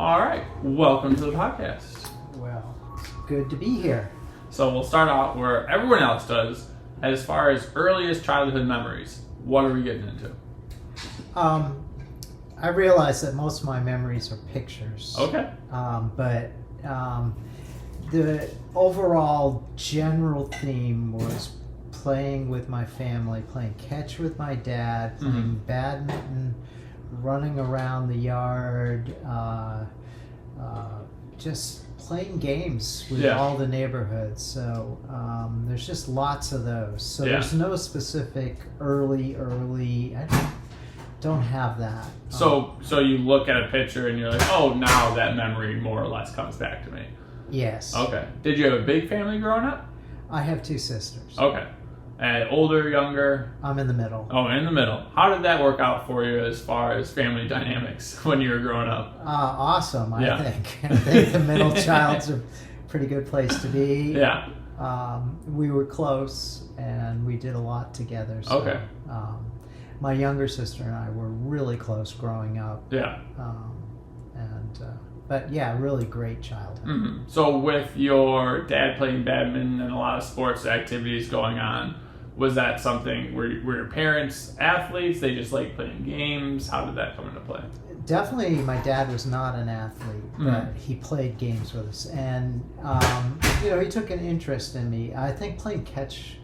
All right, welcome to the podcast. Well, it's good to be here. So we'll start out where everyone else does, as far as earliest childhood memories. What are we getting into? I realize that most of my memories are pictures. Okay. But the overall general theme was playing with my family, playing catch with my dad, playing badminton, running around the yard, just playing games with all the neighborhoods. So there's just lots of those. So there's no specific early. I don't have that. So you look at a picture and you're like, oh, now that memory more or less comes back to me. Yes. Okay. Did you have a big family growing up? I have two sisters. Okay. And older, younger? I'm in the middle. Oh, in the middle. How did that work out for you as far as family dynamics when you were growing up? Awesome, I think. I think the middle child's a pretty good place to be. Yeah. We were close, and we did a lot together. So, okay. My younger sister and I were really close growing up. Yeah. But yeah, really great childhood. Mm-hmm. So with your dad playing badminton and a lot of sports activities going on, was that something, were your parents athletes? They just like playing games? How did that come into play? Definitely, my dad was not an athlete, but he played games with us. And, he took an interest in me. I think playing catch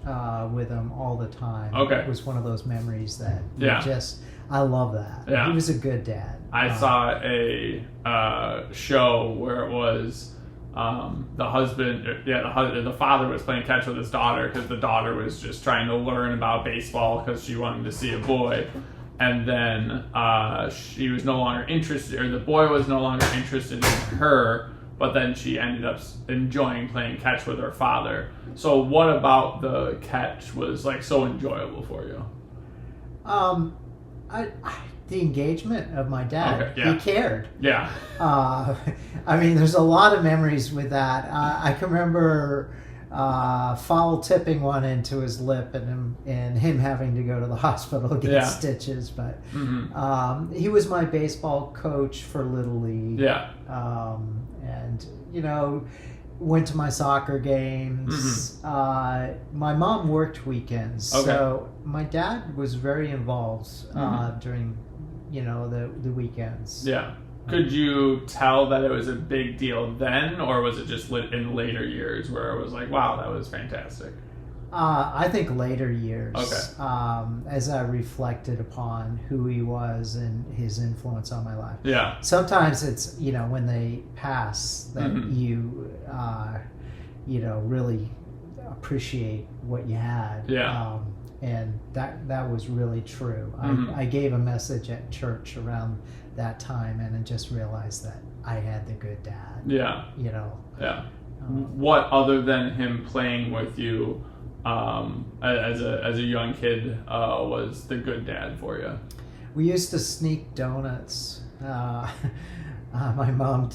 with him all the time was one of those memories that I love that. Yeah. He was a good dad. I saw a show where it was the father was playing catch with his daughter because the daughter was just trying to learn about baseball because she wanted to see a boy. And then she was no longer interested, or the boy was no longer interested in her, but then she ended up enjoying playing catch with her father. So what about the catch was like so enjoyable for you? The engagement of my dad. Okay, yeah. He cared. Yeah. There's a lot of memories with that. I can remember foul tipping one into his lip and him having to go to the hospital to get stitches. But he was my baseball coach for Little League. Yeah. And went to my soccer games. My mom worked weekends, so my dad was very involved during the weekends. Yeah. Could you tell that it was a big deal then, or was it just in later years where it was like, wow, that was fantastic? I think later years. Okay. As I reflected upon who he was and his influence on my life. Yeah. Sometimes it's, when they pass that you really appreciate what you had. Yeah. And that was really true. I gave a message at church around that time, and I just realized that I had the good dad. Yeah. Yeah. What other than him playing with you as a young kid was the good dad for you? We used to sneak donuts. My mom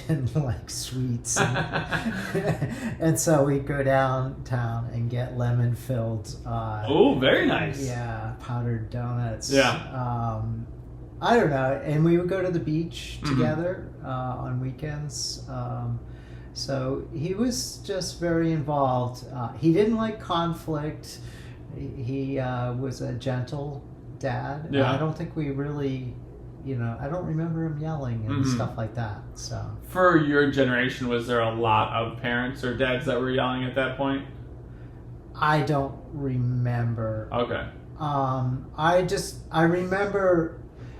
didn't like sweets, and so we'd go downtown and get lemon-filled. Oh, very nice. Yeah, powdered donuts. Yeah. I don't know, and we would go to the beach together on weekends. So he was just very involved. He didn't like conflict. He was a gentle dad. Yeah. I don't think we really, I don't remember him yelling and stuff like that. So for your generation, was there a lot of parents or dads that were yelling at that point? I don't remember. Okay. I remember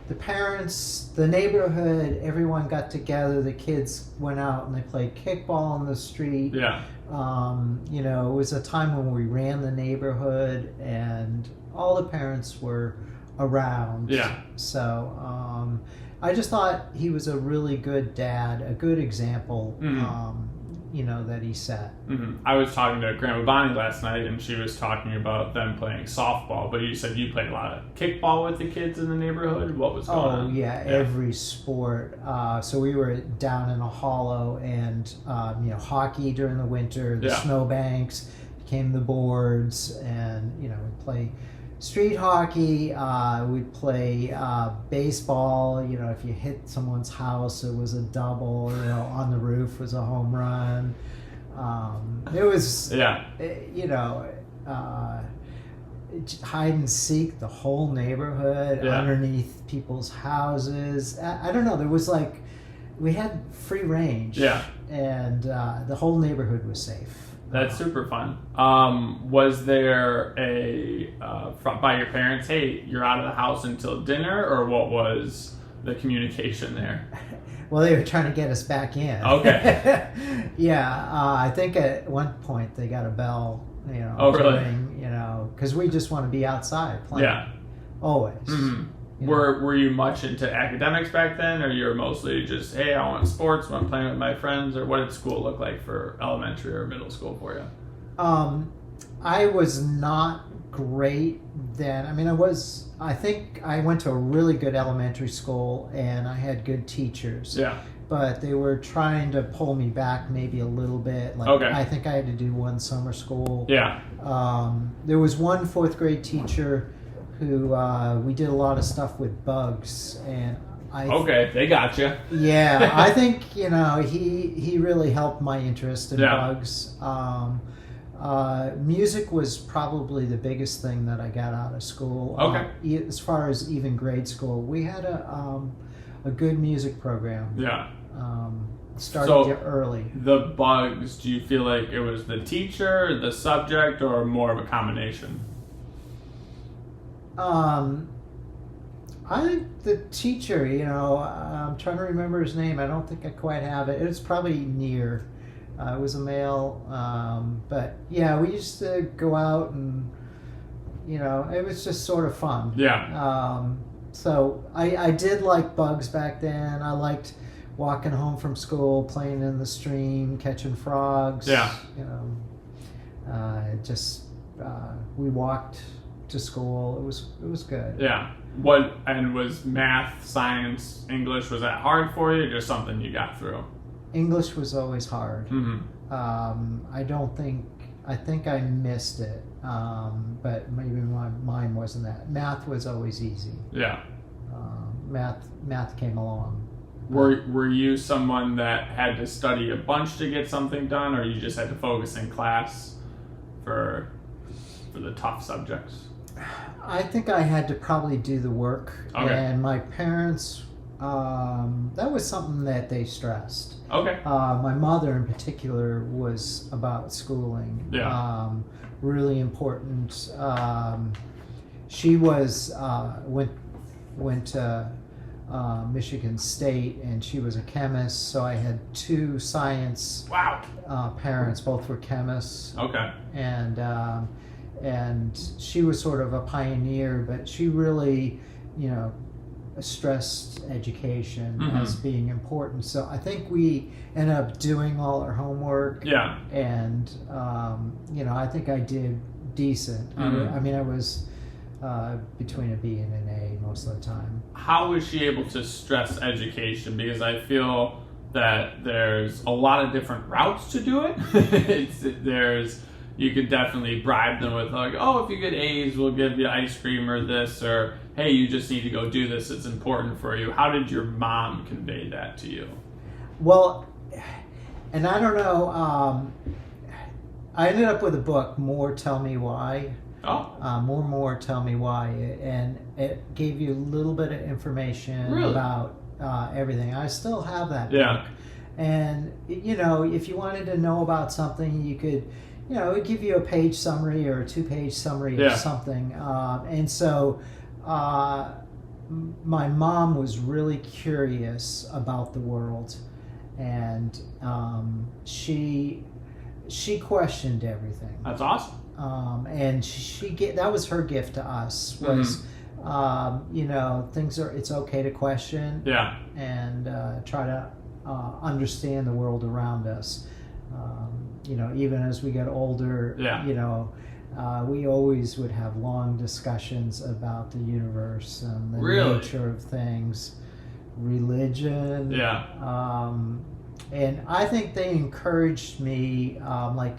the parents, the neighborhood, everyone got together. The kids went out and they played kickball on the street. Yeah. It was a time when we ran the neighborhood and all the parents were around. Yeah. So I just thought he was a really good dad, a good example, that he set. I was talking to Grandma Bonnie last night, and she was talking about them playing softball, but you said you played a lot of kickball with the kids in the neighborhood. What was going on? Oh, yeah, every sport. So we were down in a hollow, and, hockey during the winter, the snowbanks became the boards, and, we'd play street hockey. We'd play baseball. You know, if you hit someone's house, it was a double. You know, on the roof was a home run. It was, you know, hide and seek the whole neighborhood underneath people's houses. I don't know. There was like, we had free range. Yeah. And the whole neighborhood was safe. That's super fun. Was there by your parents, hey, you're out of the house until dinner, or what was the communication there? Well, they were trying to get us back in. Okay. Yeah, I think at one point they got a bell, you know, really? ring, you know, because we just want to be outside playing. Yeah. Always. Mm-hmm. You Were you much into academics back then, or you were mostly just, hey, I want sports, I want playing with my friends, or what did school look like for elementary or middle school for you? I was not great then. I mean, I think I went to a really good elementary school and I had good teachers. Yeah. But they were trying to pull me back maybe a little bit. Like, okay. I think I had to do one summer school. Yeah. There was one fourth grade teacher who we did a lot of stuff with bugs, and they got you. Yeah, I think, you know, he really helped my interest in bugs. Music was probably the biggest thing that I got out of school. Okay. As far as even grade school, we had a good music program. Yeah. Started early. The bugs, do you feel like it was the teacher, the subject, or more of a combination? I think the teacher, you know, I'm trying to remember his name. I don't think I quite have it. It's probably near. It was a male. But yeah, we used to go out and, you know, it was just sort of fun. Yeah. So I did like bugs back then. I liked walking home from school, playing in the stream, catching frogs. Yeah. You know, we walked to school. It was good. Yeah. Was math, science, English, was that hard for you, or just something you got through? English was always hard. Mm-hmm. I think I missed it, but maybe mine wasn't that. Math was always easy. Yeah. Math came along. Were you someone that had to study a bunch to get something done, or you just had to focus in class for the tough subjects? I think I had to probably do the work. Okay. And my parents, that was something that they stressed. Okay. My mother in particular was about schooling. Yeah. Really important. She was went to Michigan State, and she was a chemist. So I had two science parents. Both were chemists. Okay. And she was sort of a pioneer, but she really, you know, stressed education as being important. So I think we ended up doing all our homework. Yeah. And, you know, I think I did decent. I mean, I was between a B and an A most of the time. How was she able to stress education? Because I feel that there's a lot of different routes to do it. You could definitely bribe them with like, oh, if you get A's, we'll give you ice cream or this, or hey, you just need to go do this. It's important for you. How did your mom convey that to you? Well, and I don't know. I ended up with a book, More Tell Me Why. Oh. More Tell Me Why, and it gave you a little bit of information about everything. I still have that book. And you know, if you wanted to know about something, you could. You know, it would give you a page summary or a 2-page summary of something. And so my mom was really curious about the world, and she questioned everything. That's awesome. And that was her gift to us was, you know, it's okay to question and try to understand the world around us. You know, even as we get older, you know, we always would have long discussions about the universe and the nature of things, religion. Yeah. And I think they encouraged me, like,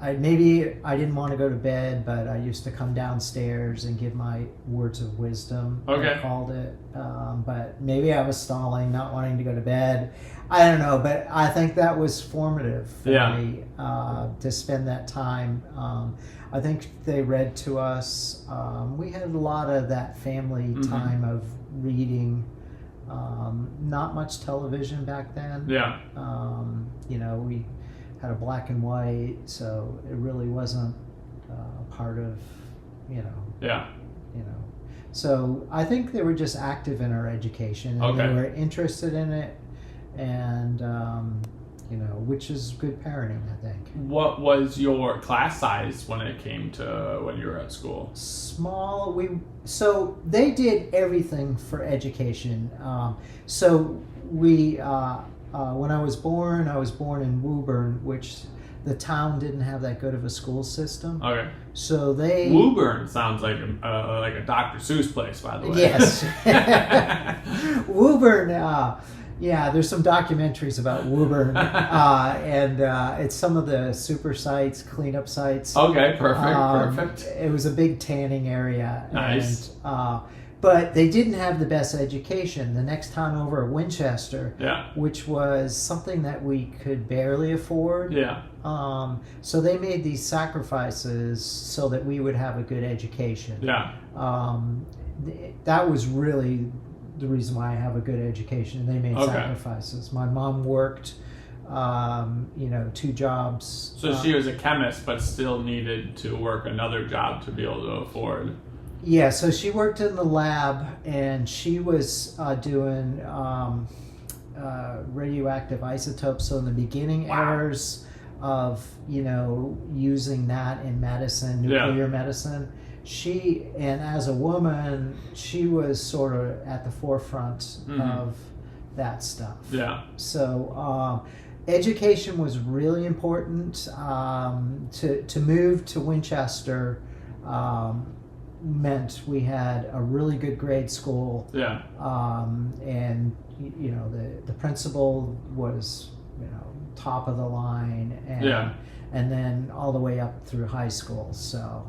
maybe I didn't want to go to bed, but I used to come downstairs and give my words of wisdom. Okay. I called it. But maybe I was stalling, not wanting to go to bed. I don't know, but I think that was formative for me to spend that time. I think they read to us. We had a lot of that family time of reading. Not much television back then. Yeah. We had a black and white, so it really wasn't part of, Yeah. So I think they were just active in our education, and they were interested in it, and which is good parenting, I think. What was your class size when it came to when you were at school? Small. So they did everything for education. When I was born in Woburn, which the town didn't have that good of a school system. Okay. So they... Woburn sounds like a Dr. Seuss place, by the way. Yes. Woburn, there's some documentaries about Woburn, and it's some of the super sites, cleanup sites. Okay, perfect. It was a big tanning area. Nice. And, but they didn't have the best education. The next town over, Winchester, which was something that we could barely afford. Yeah. So they made these sacrifices so that we would have a good education. Yeah. That was really the reason why I have a good education. They made sacrifices. My mom worked, 2 jobs. So she was a chemist, but still needed to work another job to be able to afford. Yeah, so she worked in the lab, and she was doing radioactive isotopes. So in the beginning eras of, using that in medicine, nuclear medicine, and as a woman, she was sort of at the forefront of that stuff. Yeah. So education was really important. To move to Winchester meant we had a really good grade school. Yeah. And the principal was top of the line, and then all the way up through high school. So.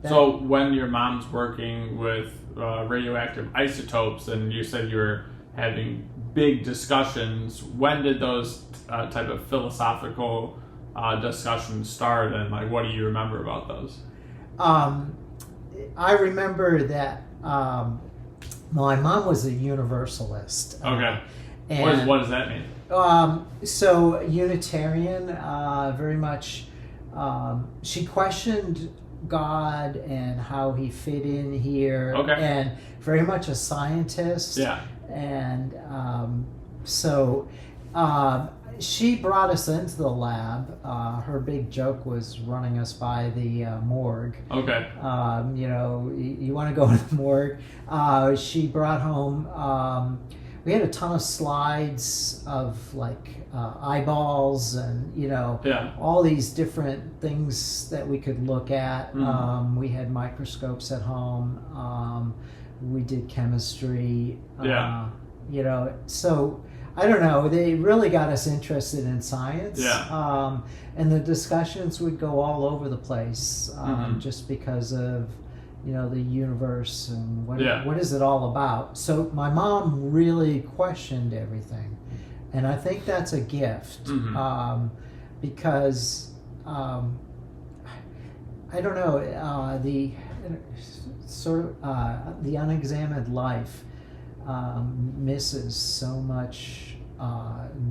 So when your mom's working with radioactive isotopes, and you said you were having big discussions, when did those type of philosophical discussions start, and what do you remember about those? I remember that my mom was a universalist. Okay. And what does that mean? So Unitarian, very much. She questioned God and how he fit in here, and very much a scientist. Yeah. And she brought us into the lab. Her big joke was running us by the morgue. Okay. You want to go to the morgue? She brought home. We had a ton of slides of eyeballs and all these different things that we could look at. We had microscopes at home. We did chemistry. So I don't know. They really got us interested in science. Yeah. And the discussions would go all over the place, just because of the universe and what is it all about. So my mom really questioned everything, and I think that's a gift, because I don't know, the sort of the unexamined life misses so much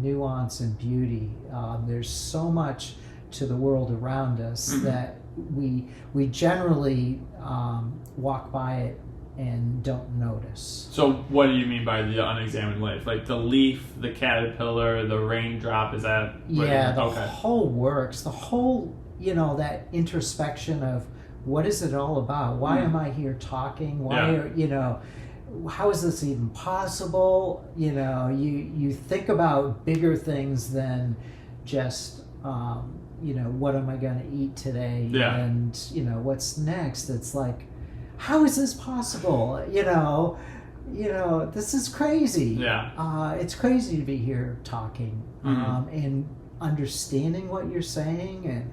nuance and beauty. There's so much to the world around us that we generally walk by it and don't notice. So what do you mean by the unexamined life? Like the leaf, the caterpillar, the raindrop, is that... the whole works. The whole, that introspection of what is it all about? Why am I here talking? Why how is this even possible? You think about bigger things than just... what am I going to eat today? Yeah. And, what's next? It's like, how is this possible? This is crazy. Yeah. It's crazy to be here talking and understanding what you're saying. And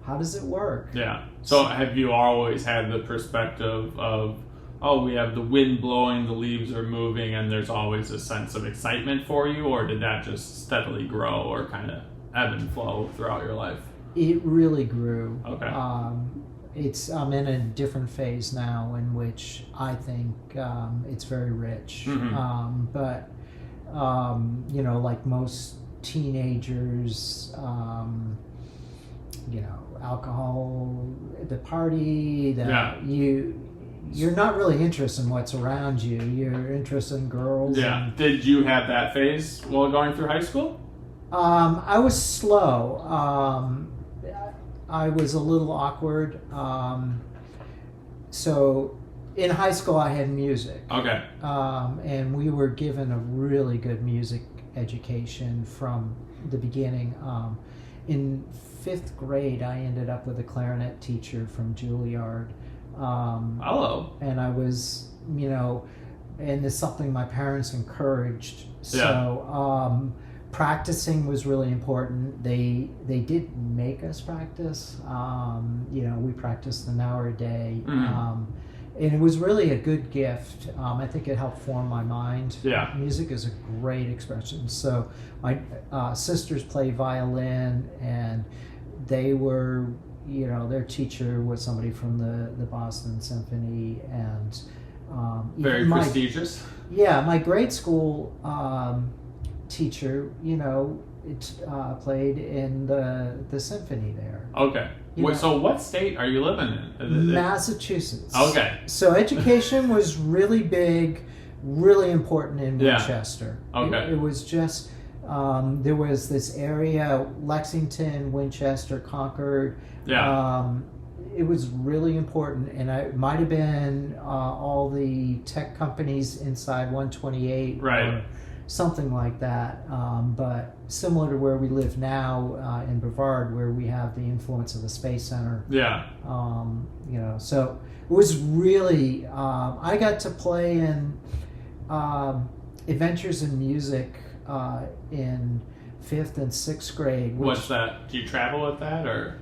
how does it work? Yeah. So have you always had the perspective of, oh, we have the wind blowing, the leaves are moving, and there's always a sense of excitement for you, or did that just steadily grow or kind of ebb and flow throughout your life? It really grew. Okay. I'm in a different phase now in which I think it's very rich. Mm-hmm. But like most teenagers, alcohol, the party, you're not really interested in what's around you. You're interested in girls. Yeah. Did you have that phase while going through high school? I was slow. I was a little awkward. So in high school, I had music. Okay. And we were given a really good music education from the beginning. In 5th grade, I ended up with a clarinet teacher from Juilliard. Hello. And I was, and it's something my parents encouraged. So practicing was really important. They did make us practice. We practiced an hour a day. Mm. And it was really a good gift. I think it helped form my mind. Yeah. Music is a great expression. So my sisters play violin, and they were, their teacher was somebody from the Boston Symphony, and very prestigious. Yeah, my grade school teacher, played in the symphony there. Okay. So what state are you living in? Massachusetts. Okay. So education was really big, really important in Winchester. Okay. It was just, there was this area, Lexington, Winchester, Concord. Yeah. It was really important, and it might have been all the tech companies inside 128. Right. Or something like that, but similar to where we live now in Brevard, where we have the influence of the Space Center. Yeah. So it was really, I got to play in Adventures in Music in 5th and 6th grade. What's that? Do you travel with that, or?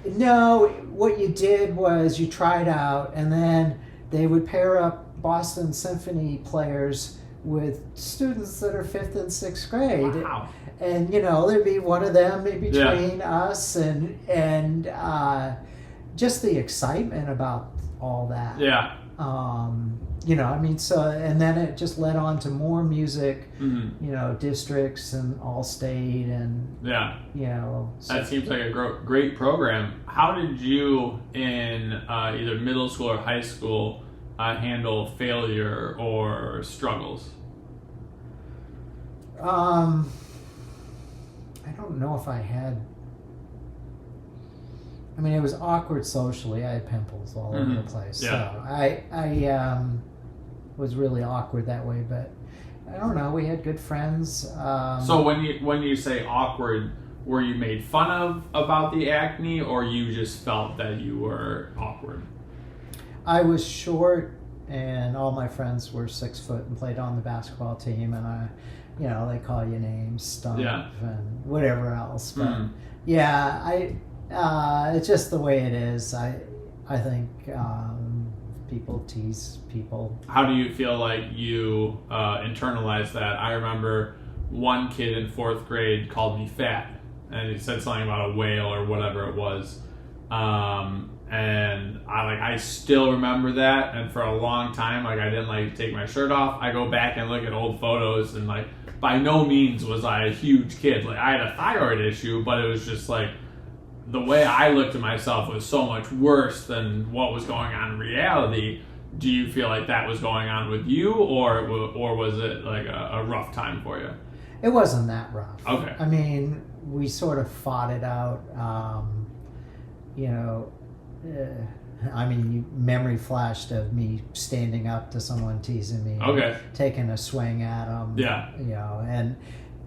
No, what you did was you tried out, and then they would pair up Boston Symphony players with students that are 5th and 6th grade. Wow. And there'd be one of them in between us, and just the excitement about all that. Yeah. So, and then it just led on to more music, Mm-hmm. districts and All-State, and so. That seems like a great program. How did you in either middle school or high school handle failure or struggles? I don't know if I had. I mean, it was awkward socially. I had pimples all over the place. Yeah. So I was really awkward that way. But I don't know. We had good friends. So when you say awkward, were you made fun of about the acne, or you just felt that you were awkward? I was short, and all my friends were 6 foot and played on the basketball team, and they call you names, stump, and whatever else. But it's just the way it is. I think people tease people. How do you feel like you internalized that? I remember one kid in 4th grade called me fat, and he said something about a whale or whatever it was. And I still remember that, and for a long time, I didn't take my shirt off. I go back and look at old photos, and by no means was I a huge kid. I had a thyroid issue, but it was just the way I looked at myself was so much worse than what was going on in reality. Do you feel like that was going on with you, or was it a rough time for you? It wasn't that rough. Okay. I mean, we sort of fought it out. Memory flashed of me standing up to someone teasing me. Okay. Taking a swing at them. Yeah. And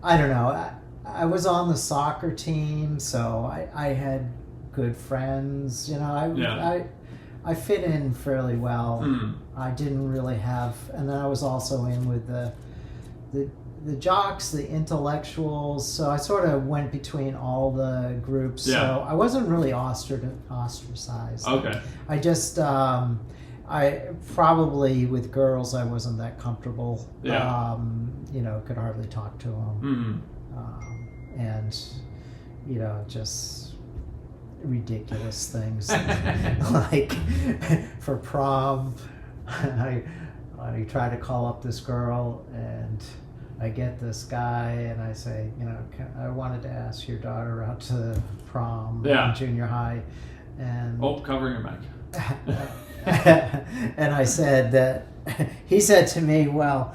I don't know. I was on the soccer team, so I had good friends. I fit in fairly well. Mm. I didn't really have, and then I was also in with the the jocks, the intellectuals. So I sort of went between all the groups. Yeah. So I wasn't really ostracized. Okay. I just I probably with girls I wasn't that comfortable. Yeah. Could hardly talk to them. And just ridiculous things like for prom I try to call up this girl and I get this guy and I say, I wanted to ask your daughter out to prom in junior high, and covering your mic. and I said that he said to me, well,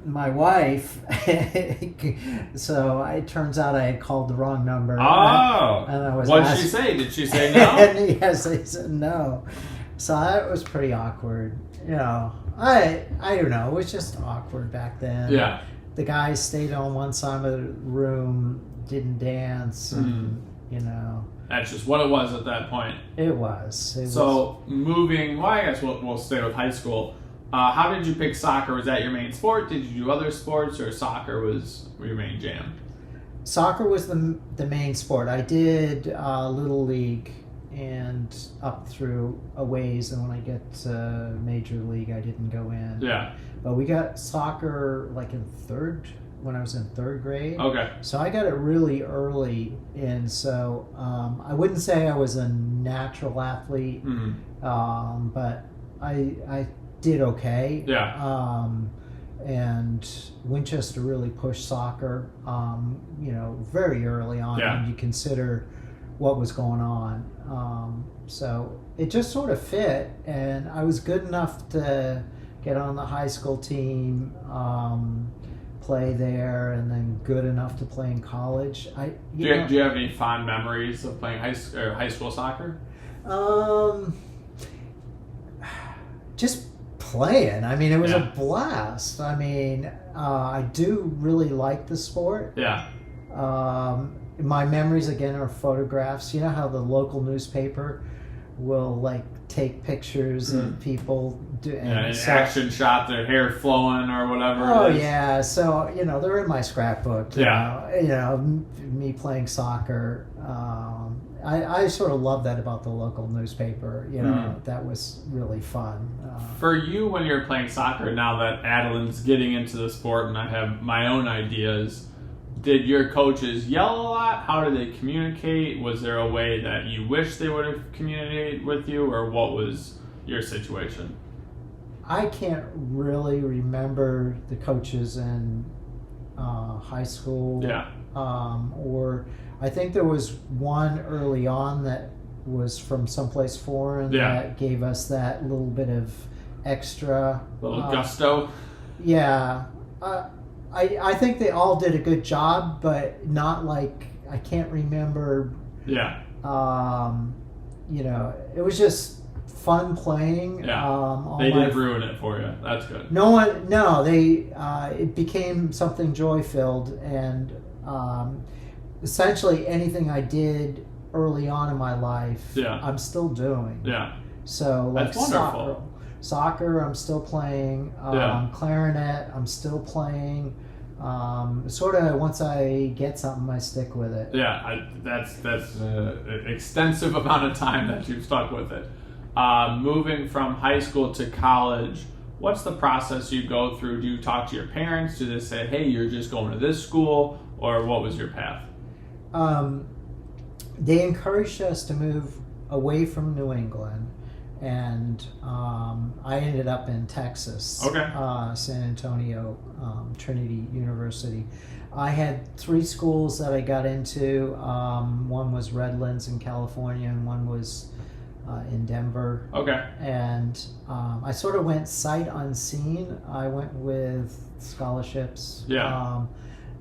my wife. So it turns out I had called the wrong number. Oh, and I was what did asked, she say? Did she say no? And yes, I said no. So that was pretty awkward. I don't know. It was just awkward back then. Yeah. The guys stayed on one side of the room, didn't dance, and That's just what it was at that point. It was. Moving. Well, I guess we'll stay with high school. How did you pick soccer? Was that your main sport? Did you do other sports, or soccer was your main jam? Soccer was the main sport. I did Little League and up through a ways, and when I get to Major League, I didn't go in. Yeah. But we got soccer like when I was in third grade. Okay. So I got it really early, and so I wouldn't say I was a natural athlete, but I did okay. Yeah. And Winchester really pushed soccer, very early on when you consider what was going on. So it just sort of fit, and I was good enough to get on the high school team, play there, and then good enough to play in college. Do you have any fond memories of playing high school soccer? Just playing. I mean, it was a blast. I mean, I do really like the sport. Yeah. My memories again are photographs. You know how the local newspaper will take pictures of people an action shot, their hair flowing or whatever. Oh yeah, so they're in my scrapbook. Yeah. Me playing soccer. I sort of love that about the local newspaper. That was really fun. For you, when you're playing soccer, now that Adeline's getting into the sport and I have my own ideas, did your coaches yell a lot? How did they communicate? Was there a way that you wish they would have communicated with you, or what was your situation? I can't really remember the coaches in high school. Yeah. Or I think there was one early on that was from someplace foreign that gave us that little bit of extra. Little gusto? Yeah. I think they all did a good job, but not I can't remember. Yeah. It was just fun playing. Yeah. They didn't ruin it for you. That's good. No, it became something joy-filled, and essentially anything I did early on in my life, I'm still doing. Yeah. So that's wonderful. Soccer, I'm still playing. Clarinet, I'm still playing. Sort of once I get something, I stick with it. Yeah, that's an extensive amount of time that you've stuck with it. Moving from high school to college, what's the process you go through? Do you talk to your parents? Do they say, hey, you're just going to this school? Or what was your path? They encouraged us to move away from New England. And I ended up in Texas, San Antonio, Trinity University. I had 3 schools that I got into. One was Redlands in California, and one was in Denver. Okay. And I sort of went sight unseen. I went with scholarships. Yeah.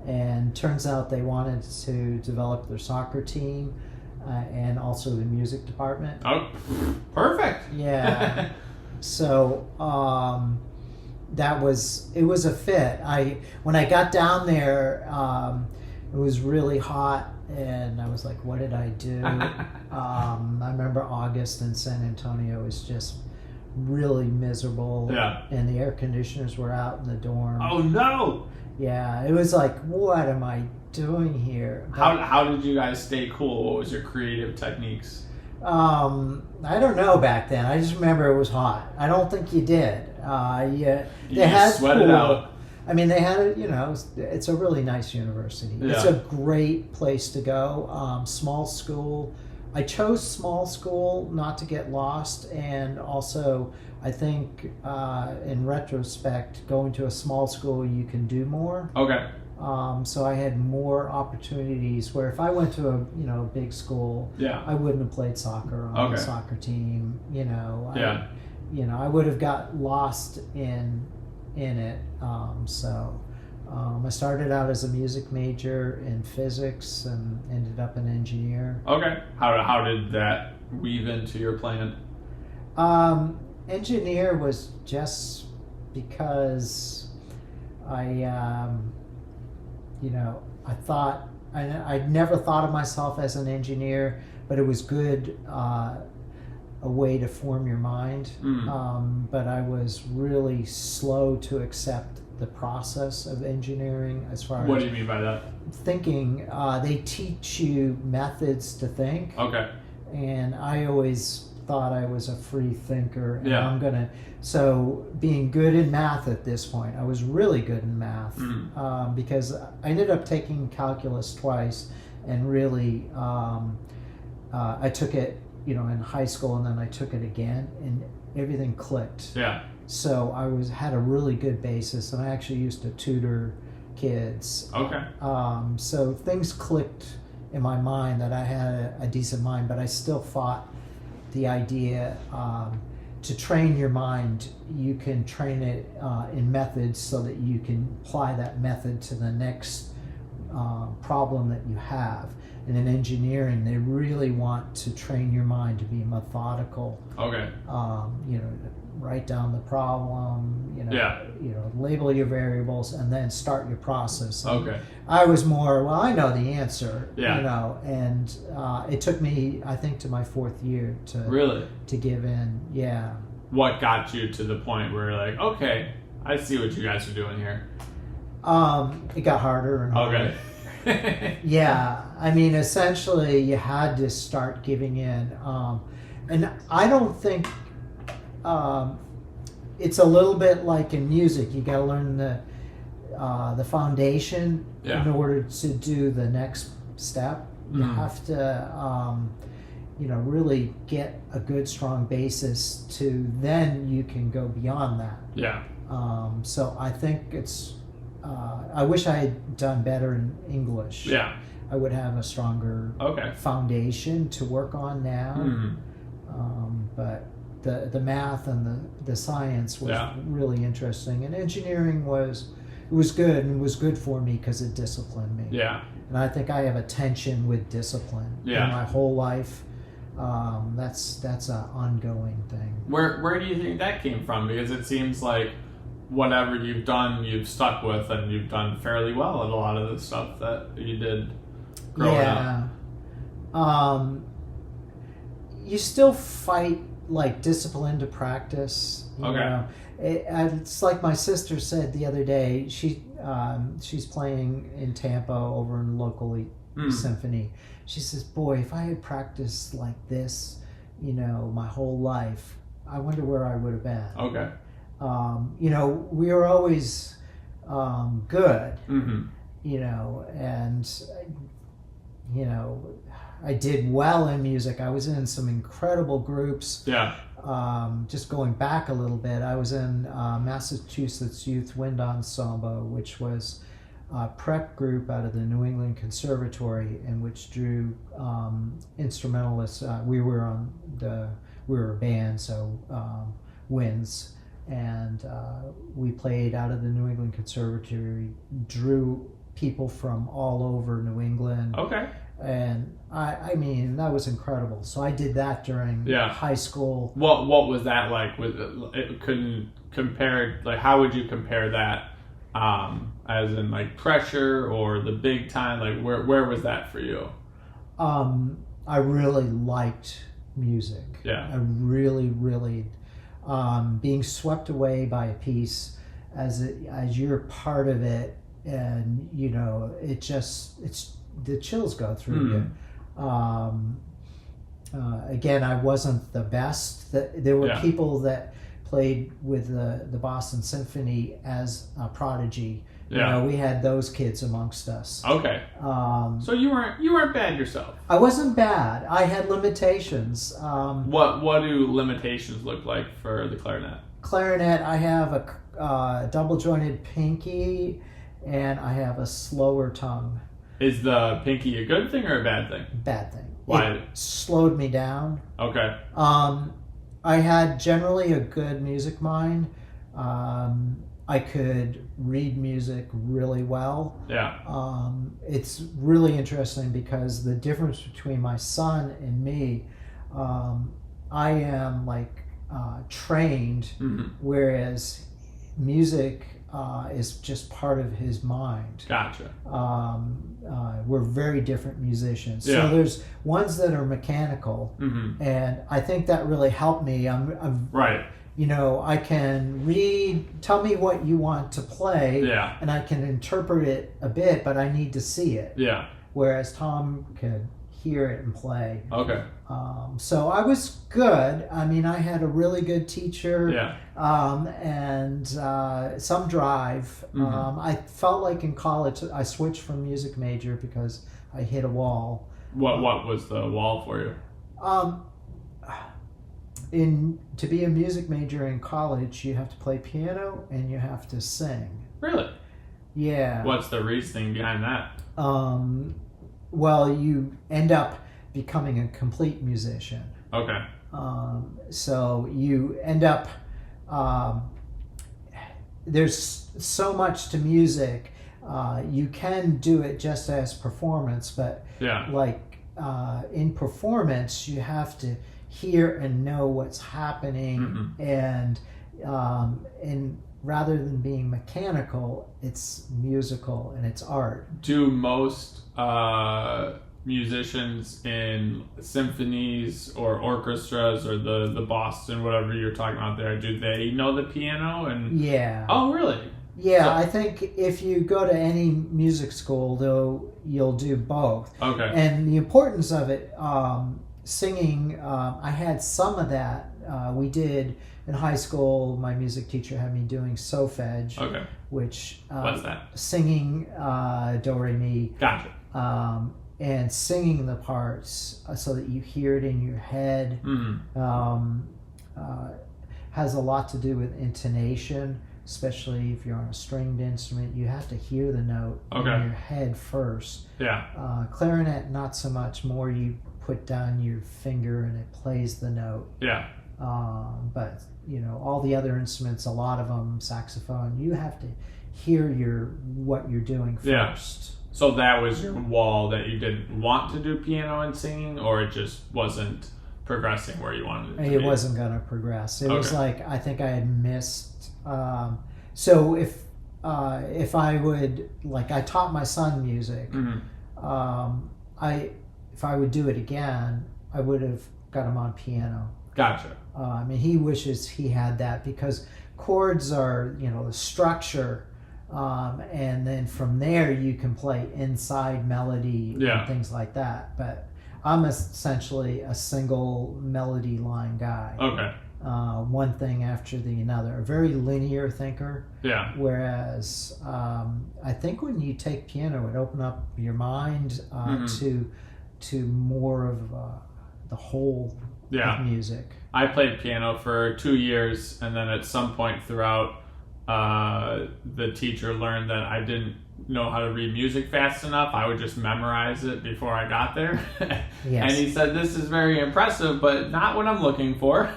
And turns out they wanted to develop their soccer team. And also the music department. Oh, perfect. Yeah. So it was a fit. When I got down there, it was really hot, and I was like, what did I do? I remember August in San Antonio was just really miserable. Yeah. And the air conditioners were out in the dorm. Oh no! Yeah, it was like, what am I doing here? How did you guys stay cool? What was your creative techniques? I don't know back then. I just remember it was hot. I don't think you did. They You had sweat it out. I mean, they had it's a really nice university. Yeah. It's a great place to go. Small school. I chose small school not to get lost, and also I think in retrospect, going to a small school you can do more. Okay. So I had more opportunities where if I went to a big school, Yeah. I wouldn't have played soccer on the Okay. soccer team. Yeah. I would have got lost in it. I started out as a music major in physics and ended up an engineer. Okay. How did that weave into your plan? Engineer was just because I thought I'd never thought of myself as an engineer, but it was good. A way to form your mind, but I was really slow to accept the process of engineering as far What as do you mean by that? thinking. They teach you methods to think, Okay. and I always thought I was a free thinker, and Yeah. so being good in math at this point, I was really good in math, because I ended up taking calculus twice, and really I took it in high school, and then I took it again, and everything clicked. Yeah. So I had a really good basis, and I actually used to tutor kids. Okay. So things clicked in my mind that I had a decent mind, but I still fought the idea to train your mind. You can train it in methods so that you can apply that method to the next problem that you have. And in engineering, they really want to train your mind to be methodical. Okay. Write down the problem. Yeah. Label your variables, and then start your process. And Okay. I was more, well, I know the answer. Yeah. And it took me, I think, to my fourth year Really? to give in. Yeah. What got you to the point where you're like, okay, I see what you guys are doing here? It got harder and harder. Okay. Yeah, I mean, essentially, you had to start giving in, and I don't think it's a little bit like in music. You got to learn the foundation Yeah. in order to do the next step. You have to, really get a good, strong basis to then you can go beyond that. Yeah. So I think it's. I wish I had done better in English. Yeah. I would have a stronger foundation to work on now. But the math and the science was really interesting, and engineering was good, and was good for me because it disciplined me. Yeah. And I think I have a tension with discipline in my whole life. That's an ongoing thing. Where do you think that came from? Because it seems like whatever you've done, you've stuck with, and you've done fairly well at a lot of the stuff that you did growing up. You still fight like discipline to practice. You know? It's like my sister said the other day. She's playing in Tampa over in local symphony. She says, "Boy, if I had practiced like this, my whole life, I wonder where I would have been." Okay. We were always good, Mm-hmm. and I did well in music. I was in some incredible groups. Yeah. Just going back a little bit, I was in Massachusetts Youth Wind Ensemble, which was a prep group out of the New England Conservatory, and which drew instrumentalists. We were a band, so winds. And we played out of the New England Conservatory, drew people from all over New England. Okay. And I mean, that was incredible. So I did that during high school. What was that like? It couldn't compare. Like, how would you compare that? As in like pressure or the big time? Like, where was that for you? I really liked music. Yeah. I really, really. being swept away by a piece as you're part of it, and it's the chills go through you. Again, I wasn't the best. There were people that played with the Boston Symphony as a prodigy. We had those kids amongst us. Okay. So you weren't bad yourself. I wasn't bad. I had limitations. What do limitations look like for the clarinet? Clarinet, I have a double jointed pinky, and I have a slower tongue. Is the pinky a good thing or a bad thing? Bad thing. Why? It slowed me down. Okay. I had generally a good music mind. I could read music really well. Yeah. It's really interesting because the difference between my son and me, I am trained, whereas music is just part of his mind. Gotcha. We're very different musicians. Yeah. So there's ones that are mechanical, and I think that really helped me. I'm right. I can read, tell me what you want to play, and I can interpret it a bit, but I need to see it. Yeah. Whereas Tom could hear it and play. Okay. So I was good. I mean, I had a really good teacher. Yeah. And some drive. I felt like in college I switched from music major because I hit a wall. What was the wall for you? To be a music major in college, you have to play piano and you have to sing. Really? Yeah. What's the reasoning behind that? Well, you end up becoming a complete musician. Okay. So you end up, there's so much to music. You can do it just as performance, but in performance, you have to hear and know what's happening, and rather than being mechanical, it's musical and it's art. Do most musicians in symphonies or orchestras or the Boston, whatever you're talking about there, do they know the piano? And yeah. Oh, really? Yeah, so, I think if you go to any music school, though, you'll do both. Okay. And the importance of it, singing, I had some of that. We did in high school. My music teacher had me doing solfege. Okay. Which what's that? Singing do re mi. Gotcha. And singing the parts so that you hear it in your head. Has a lot to do with intonation, especially if you're on a stringed instrument. You have to hear the note in your head first. Yeah. Clarinet, not so much. More you put down your finger and it plays the note. Yeah. But all the other instruments, a lot of them, saxophone, you have to hear what you're doing first. Yeah. So that was your wall, that you didn't want to do piano and singing, or it just wasn't progressing where you wanted it to be? It wasn't going to progress. It was like, I think I had missed. So if I would, I taught my son music. If I would do it again, I would have got him on piano. Gotcha. I mean, he wishes he had that because chords are, the structure, and then from there you can play inside melody and things like that. But I'm essentially a single melody line guy. Okay. One thing after the another, a very linear thinker. Yeah. Whereas I think when you take piano, it opens up your mind to more of the whole of music. I played piano for 2 years, and then at some point throughout, the teacher learned that I didn't know how to read music fast enough. I would just memorize it before I got there. Yes. And he said, "This is very impressive, but not what I'm looking for."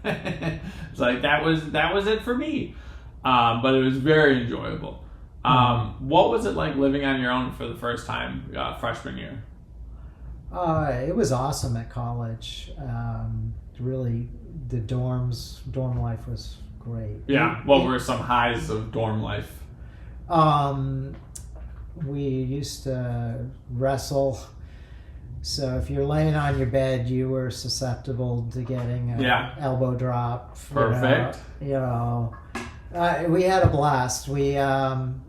It's like that was it for me. But it was very enjoyable. What was it like living on your own for the first time freshman year? It was awesome at college. Really, the dorm life was great. Yeah. What were some highs of dorm life? We used to wrestle So if you're laying on your bed, you were susceptible to getting an elbow drop. Perfect. We had a blast. We on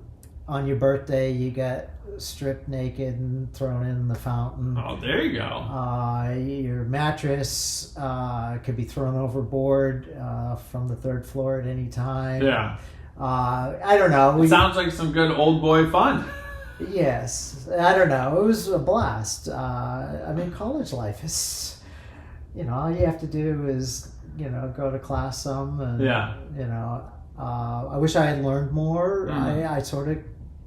your birthday, you got stripped naked and thrown in the fountain. Oh, there you go. Your mattress could be thrown overboard from the third floor at any time. Yeah. I don't know. It sounds like some good old boy fun. Yes. I don't know. It was a blast. College life is, all you have to do is, go to class some. And, I wish I had learned more. I sort of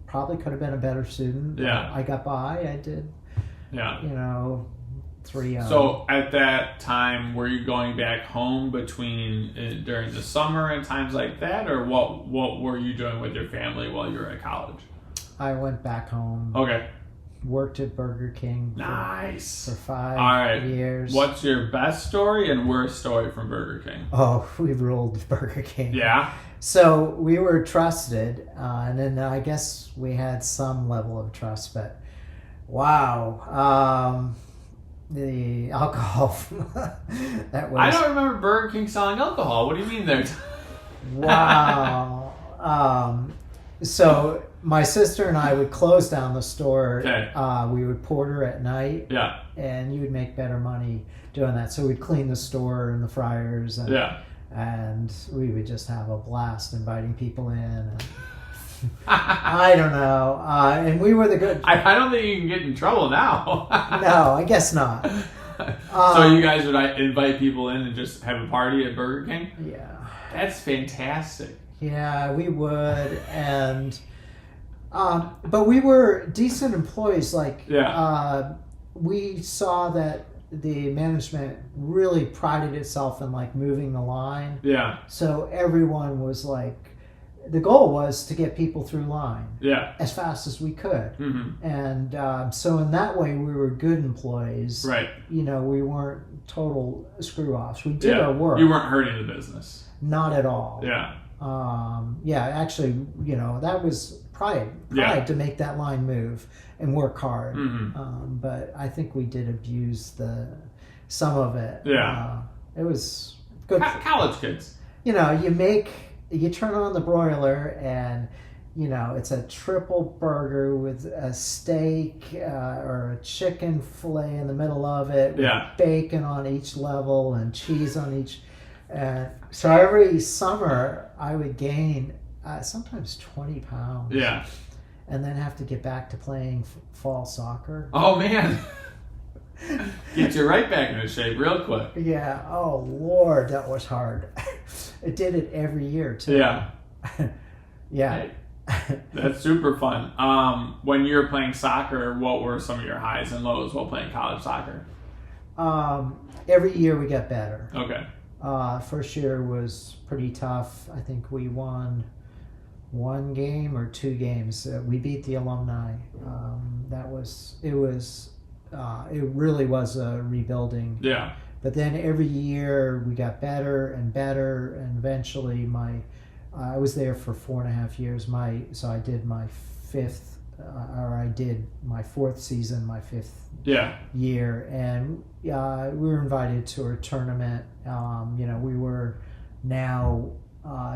probably could have been a better student. Yeah. I got by. I did. Yeah. 3. So at that time, were you going back home during the summer and times like that, or what were you doing with your family while you were at college? I went back home. Okay. Worked at Burger King. Nice. For 5 years. What's your best story and worst story from Burger King? Oh, we ruled Burger King. Yeah. So we were trusted, and then I guess we had some level of trust, but wow. The alcohol that was. I don't remember Burger King selling alcohol. What do you mean there? Wow. So my sister and I would close down the store. Okay. We would porter at night. Yeah. And you would make better money doing that. So we'd clean the store and the fryers. And, and we would just have a blast inviting people in. And I don't know. And we were the good. I don't think you can get in trouble now. No, I guess not. So you guys would invite people in and just have a party at Burger King? Yeah. That's fantastic. Yeah, we would. And but we were decent employees. We saw that the management really prided itself in moving the line. Yeah. So everyone was the goal was to get people through line. Yeah. As fast as we could. Mm-hmm. And so in that way, we were good employees. Right. We weren't total screw-offs. We did our work. You weren't hurting the business. Not at all. Yeah. Actually, that was pride to make that line move and work hard. Mm-hmm. But I think we did abuse some of it. Yeah. It was good. College kids. You turn on the broiler and, it's a triple burger with a steak or a chicken fillet in the middle of it. With bacon on each level and cheese on each. So every summer I would gain sometimes 20 pounds. Yeah. And then have to get back to playing fall soccer. Oh, man. Get you right back into shape real quick. Yeah. Oh, Lord, that was hard. It did it every year, too. Yeah. Yeah. Hey, that's super fun. When you were playing soccer, what were some of your highs and lows while playing college soccer? Every year we got better. Okay. First year was pretty tough. I think we won 1 game or 2 games. We beat the alumni. It really was a rebuilding. Yeah. But then every year we got better and better, and eventually I was there for 4.5 years. So I did my 5th, I did my 4th season, my 5th year, and we were invited to a tournament. We were now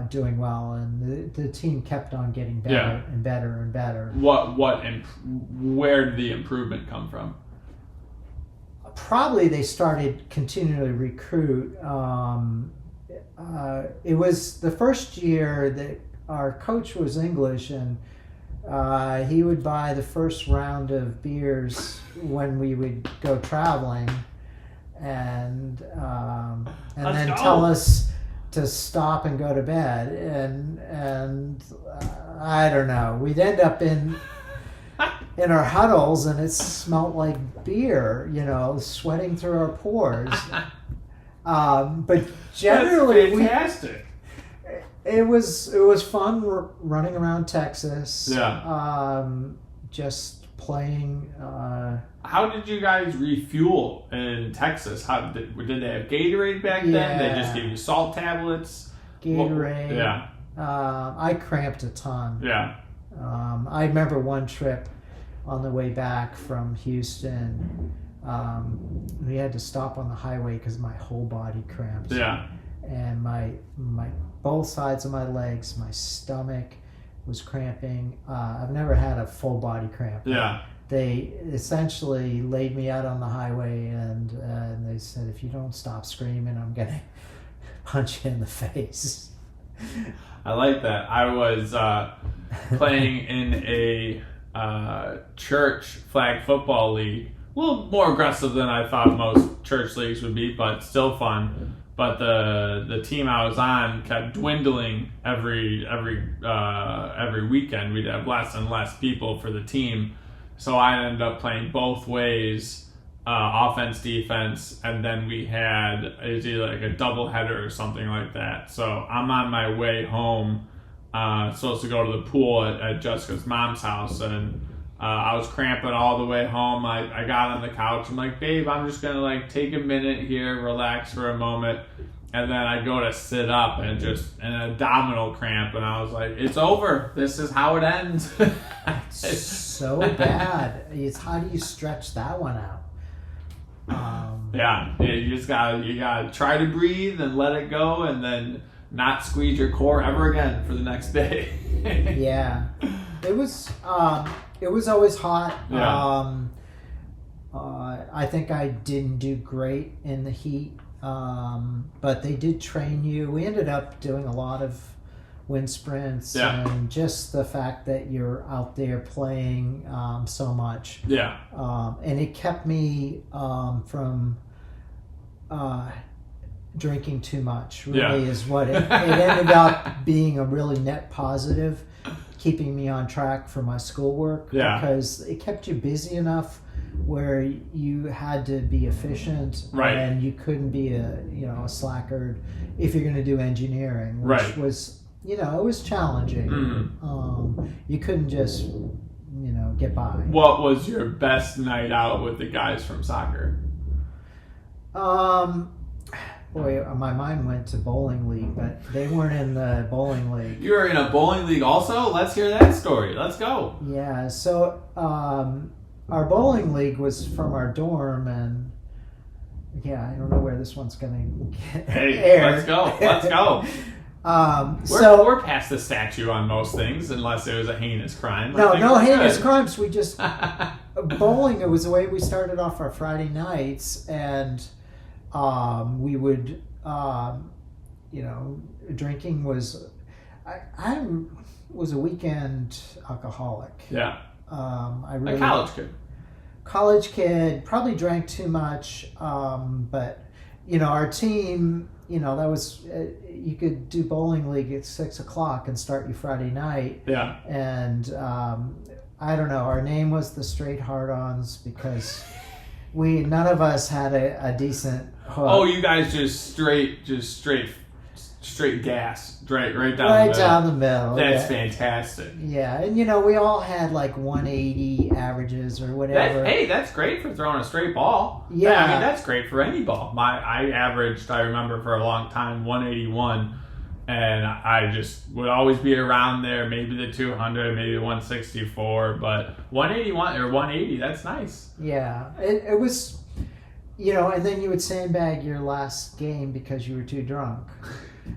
doing well, and the team kept on getting better and better and better. Where did the improvement come from? Probably they started continually recruit. It was the first year that our coach was English, and he would buy the first round of beers when we would go traveling, and then tell us to stop and go to bed, and I don't know. We'd end up in our huddles, and it smelled like beer, sweating through our pores. But generally, that's fantastic. It was fun running around Texas. Yeah. Just playing. How did you guys refuel in Texas? How did they have Gatorade back then? They just gave you salt tablets. Gatorade. Yeah. I cramped a ton. Yeah. I remember one trip on the way back from Houston. we had to stop on the highway because my whole body cramped. Yeah. And my both sides of my legs, my stomach was cramping. I've never had a full body cramp. Yeah. They essentially laid me out on the highway, and they said, if you don't stop screaming, I'm gonna punch you in the face. I like that. I was playing in a church flag football league. A little more aggressive than I thought most church leagues would be, but still fun. But the team I was on kept dwindling every weekend. We'd have less and less people for the team, so I ended up playing both ways, offense, defense, and then we had it was either like a doubleheader or something like that. So I'm on my way home, supposed to go to the pool at Jessica's mom's house, and I was cramping all the way home. I got on the couch. I'm like, babe, I'm just gonna like take a minute here, relax for a moment, and then I go to sit up and just an abdominal cramp, and I was like, it's over. This is how it ends. It's so bad. It's how do you stretch that one out? Yeah, you just gotta try to breathe and let it go, and then not squeeze your core ever again for the next day. Yeah, it was always hot. Yeah. I think I didn't do great in the heat, but they did train you. We ended up doing a lot of wind sprints, and just the fact that you're out there playing so much. Yeah. And it kept me from drinking too much, really, is what it ended up being a really net positive, keeping me on track for my schoolwork, because it kept you busy enough where you had to be efficient, and you couldn't be a slacker if you're going to do engineering, which was, it was challenging. Mm-hmm. You couldn't just get by. What was your best night out with the guys from soccer? Boy, my mind went to bowling league, but they weren't in the bowling league. You were in a bowling league also? Let's hear that story. Let's go. Yeah, so our bowling league was from our dorm, and I don't know where this one's going to get aired. Let's go. Let's go. We're past the statute on most things, unless it was a heinous crime. No heinous crimes. We just bowling. It was the way we started off our Friday nights, and we would, drinking was. I was a weekend alcoholic. Yeah. A college kid, probably drank too much, but our team, that was you could do bowling league at 6:00 and start you Friday night. Yeah. And I don't know, our name was the Straight Hard-Ons because none of us had a decent hook. Oh, you guys just straight gas, right down the middle. That's fantastic. Yeah, and we all had like 180 averages or whatever. That's great for throwing a straight ball. Yeah, I mean that's great for any ball. I averaged, I remember for a long time, 181, and I just would always be around there. Maybe the 200, maybe the 164, but 181 or 180, that's nice. Yeah, it was, and then you would sandbag your last game because you were too drunk.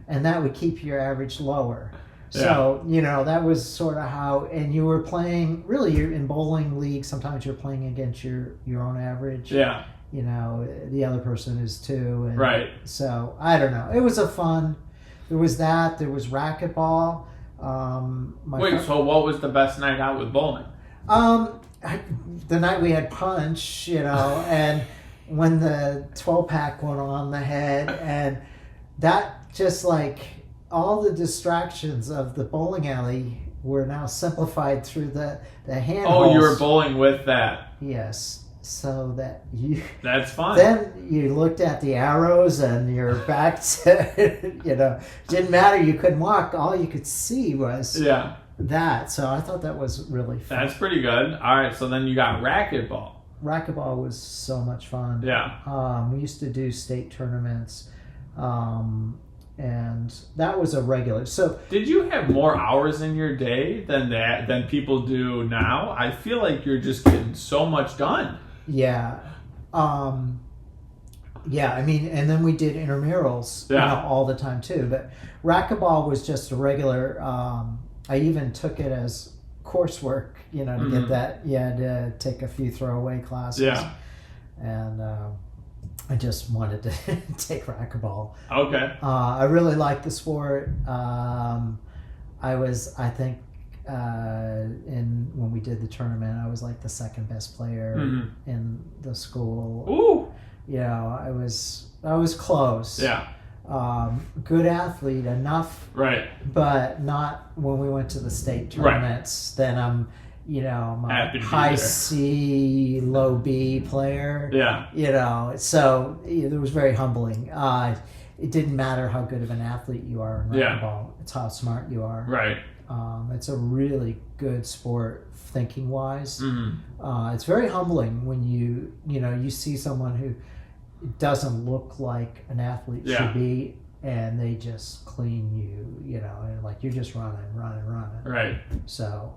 And that would keep your average lower. So, that was sort of how, and you were playing, really, you're in bowling league, sometimes you're playing against your own average. Yeah. The other person is too. And right. So, I don't know. It was there was that, there was racquetball. So what was the best night out with bowling? The night we had punch, and when the 12-pack went on the head, and that just like all the distractions of the bowling alley were now simplified through the hand Oh, you were bowling with that. Yes. So that that's fun. Then you looked at the arrows and your back to, didn't matter. You couldn't walk. All you could see was that. So I thought that was really fun. That's pretty good. All right. So then you got racquetball. Racquetball was so much fun. Yeah. We used to do state tournaments. And that was a regular. So did you have more hours in your day than people do now? I feel like you're just getting so much done. Yeah. Yeah, I mean, and then we did intramurals, all the time too. But racquetball was just a regular. I even took it as coursework, to get that. You had to take a few throwaway classes. Yeah. And I just wanted to take racquetball. Okay. I really liked the sport. I think, when we did the tournament, I was like the second best player in the school. Ooh. I was close. Yeah. Good athlete enough. Right. But not when we went to the state tournaments. Right. Then I'm a high C, low B player. Yeah. So it was very humbling. It didn't matter how good of an athlete you are in racquetball. It's how smart you are. Right. It's a really good sport, thinking wise. It's very humbling when you see someone who doesn't look like an athlete should be, and they just clean you, and like you're just running. Right. So,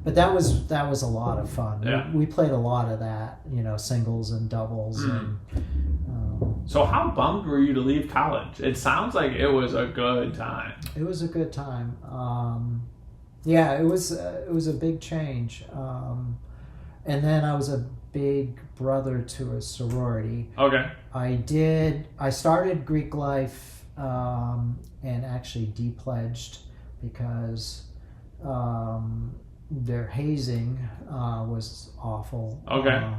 but that was a lot of fun. Yeah. We played a lot of that, singles and doubles. And, so how bummed were you to leave college? It sounds like it was a good time. It was a good time. Yeah, it was a big change. And then I was a big brother to a sorority. Okay. I started Greek life and actually de-pledged because their hazing was awful. Okay.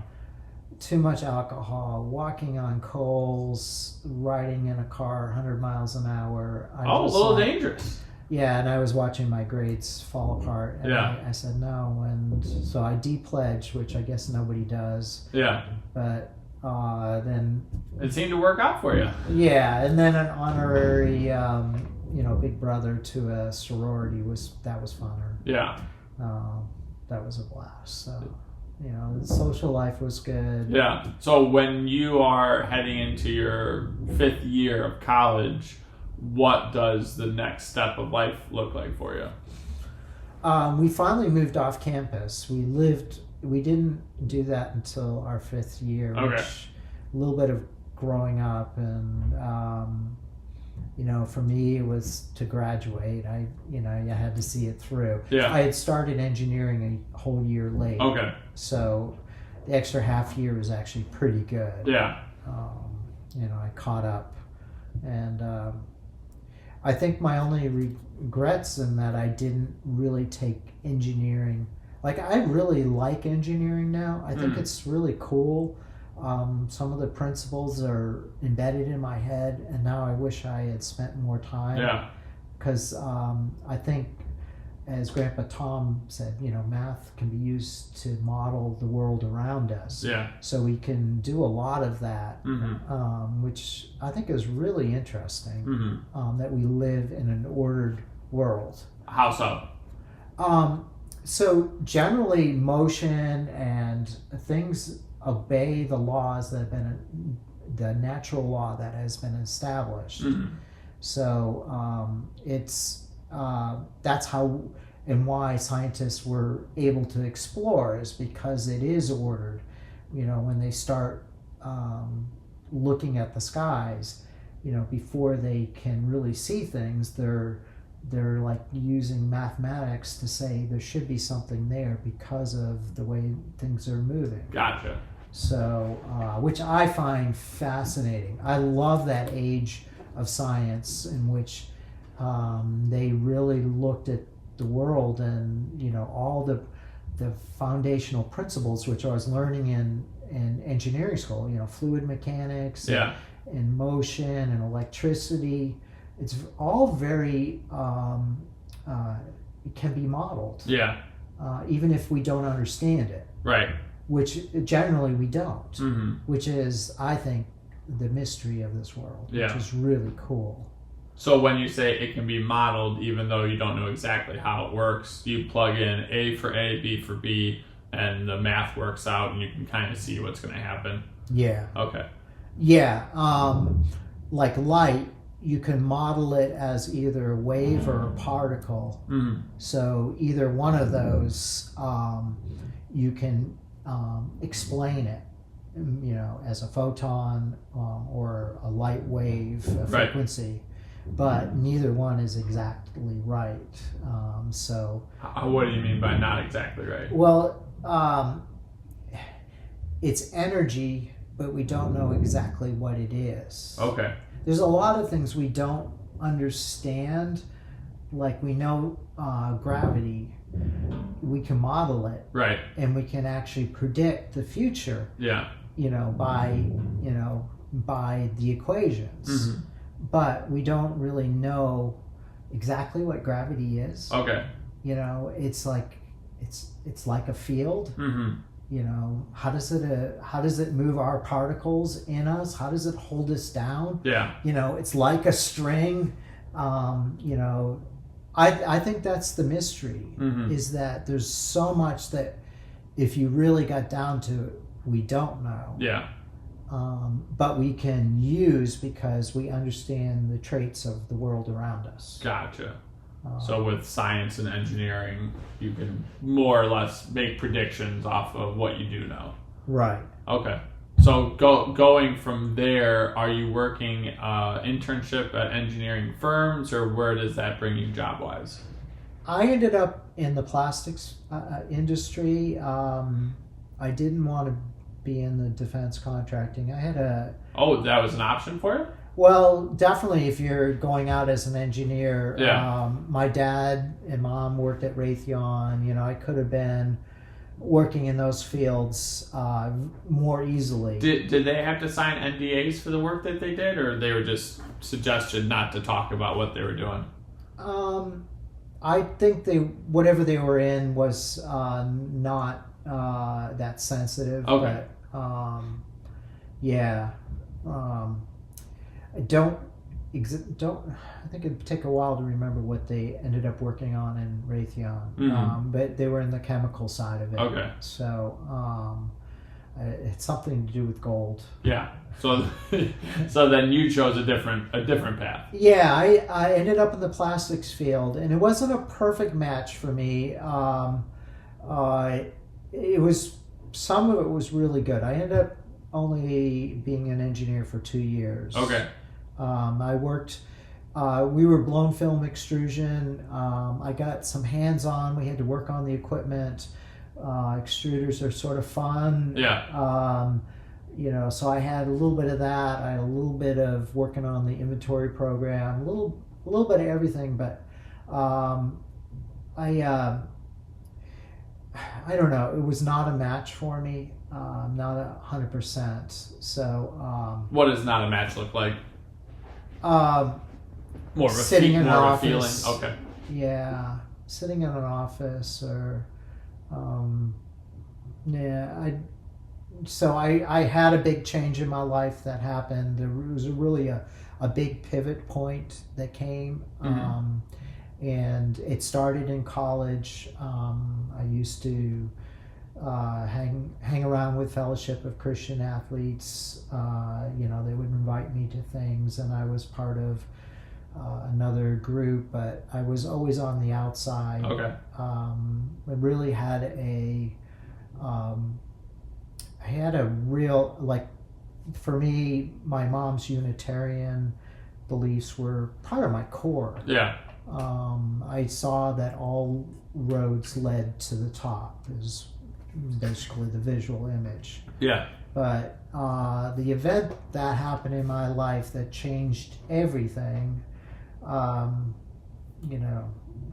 Too much alcohol, walking on coals, riding in a car 100 miles an hour. A little dangerous. Yeah, and I was watching my grades fall apart. And I said no, and so I de-pledged, which I guess nobody does. Yeah. But then it seemed to work out for you. Yeah, and then an honorary, big brother to a sorority was funner. Yeah. That was a blast. So, the social life was good. Yeah. So when you are heading into your 5th year of college, what does the next step of life look like for you? We finally moved off campus. We didn't do that until our 5th year, which a little bit of growing up, and for me it was to graduate. You had to see it through. Yeah. I had started engineering a whole year late. Okay. So the extra half year was actually pretty good. Yeah. I caught up, and I think my only regrets in that I didn't really take engineering. Like, I really like engineering now. I think it's really cool. Some of the principles are embedded in my head, and now I wish I had spent more time. Yeah. Because I think, as Grandpa Tom said, math can be used to model the world around us. Yeah. So we can do a lot of that, which I think is really interesting, that we live in an ordered world. How so? So generally motion and things obey the laws that have been, the natural law that has been established. So that's how and why scientists were able to explore, is because it is ordered. When they start looking at the skies, before they can really see things, they're like using mathematics to say there should be something there because of the way things are moving. Gotcha. So, which I find fascinating. I love that age of science in which they really looked at the world and all the foundational principles which I was learning in engineering school. Fluid mechanics, and motion and electricity. It's all very it can be modeled. Yeah. Even if we don't understand it. Right. Which generally we don't. Which is, I think, the mystery of this world. Yeah. Which is really cool. So when you say it can be modeled, even though you don't know exactly how it works, you plug in A for A, B for B, and the math works out, and you can kind of see what's going to happen. Yeah. Okay. Yeah. Like light, you can model it as either a wave or a particle. So either one of those, you can explain it. as a photon or a light wave Right. frequency, but neither one is exactly right. So, What do you mean by not exactly right? well, it's energy, but we don't know exactly what it is. Okay. There's a lot of things we don't understand, like we know gravity. We can model it, Right. and we can actually predict the future. Yeah. By the equations, Mm-hmm. but we don't really know exactly what gravity is. Okay. It's like it's like a field. Mm-hmm. How does it move our particles in us? How does it hold us down? Yeah. It's like a string. I think that's the mystery, Mm-hmm. is that there's so much that if you really got down to it, we don't know. Yeah. But we can use because we understand the traits of the world around us. Gotcha. So with science and engineering, you can more or less make predictions off of what you do know. Right. Okay. So going from there, are you working internship at engineering firms, or where does that bring you job-wise? I ended up in the plastics industry. I didn't want to be in the defense contracting. I had Oh, that was an option for you? well, definitely if you're going out as an engineer. Yeah. My dad and mom worked at Raytheon. I could have been working in those fields more easily. Did they have to sign NDAs for the work that they did, or they were just suggested not to talk about what they were doing? I think whatever they were in was not that sensitive. Okay. But yeah, I don't. I think it'd take a while to remember what they ended up working on in Raytheon. Mhm. But they were in the chemical side of it. Okay. So it's something to do with gold. Yeah. So so then you chose a different path. Yeah, I ended up in the plastics field, and it wasn't a perfect match for me. It was, some of it was really good. I ended up only being an engineer for 2 years. Okay. I worked. We were blown film extrusion. I got some hands-on. We had to work on the equipment. Extruders are sort of fun. Yeah. So I had a little bit of that. I had a little bit of working on the inventory program, a little bit of everything. But I don't know. It was not a match for me. Not 100%. So What does not a match look like? More of a sitting in an more of a office. feeling. Okay. Yeah, sitting in an office, or So I had a big change in my life that happened. There was really a big pivot point that came. Mhm. And it started in college. I used to hang around with Fellowship of Christian Athletes. They would invite me to things, and I was part of another group, but I was always on the outside. Okay. I really had I had a real, like, for me, my mom's Unitarian beliefs were part of my core. Yeah. I saw that all roads led to the top, is basically the visual image. Yeah. But the event that happened in my life that changed everything,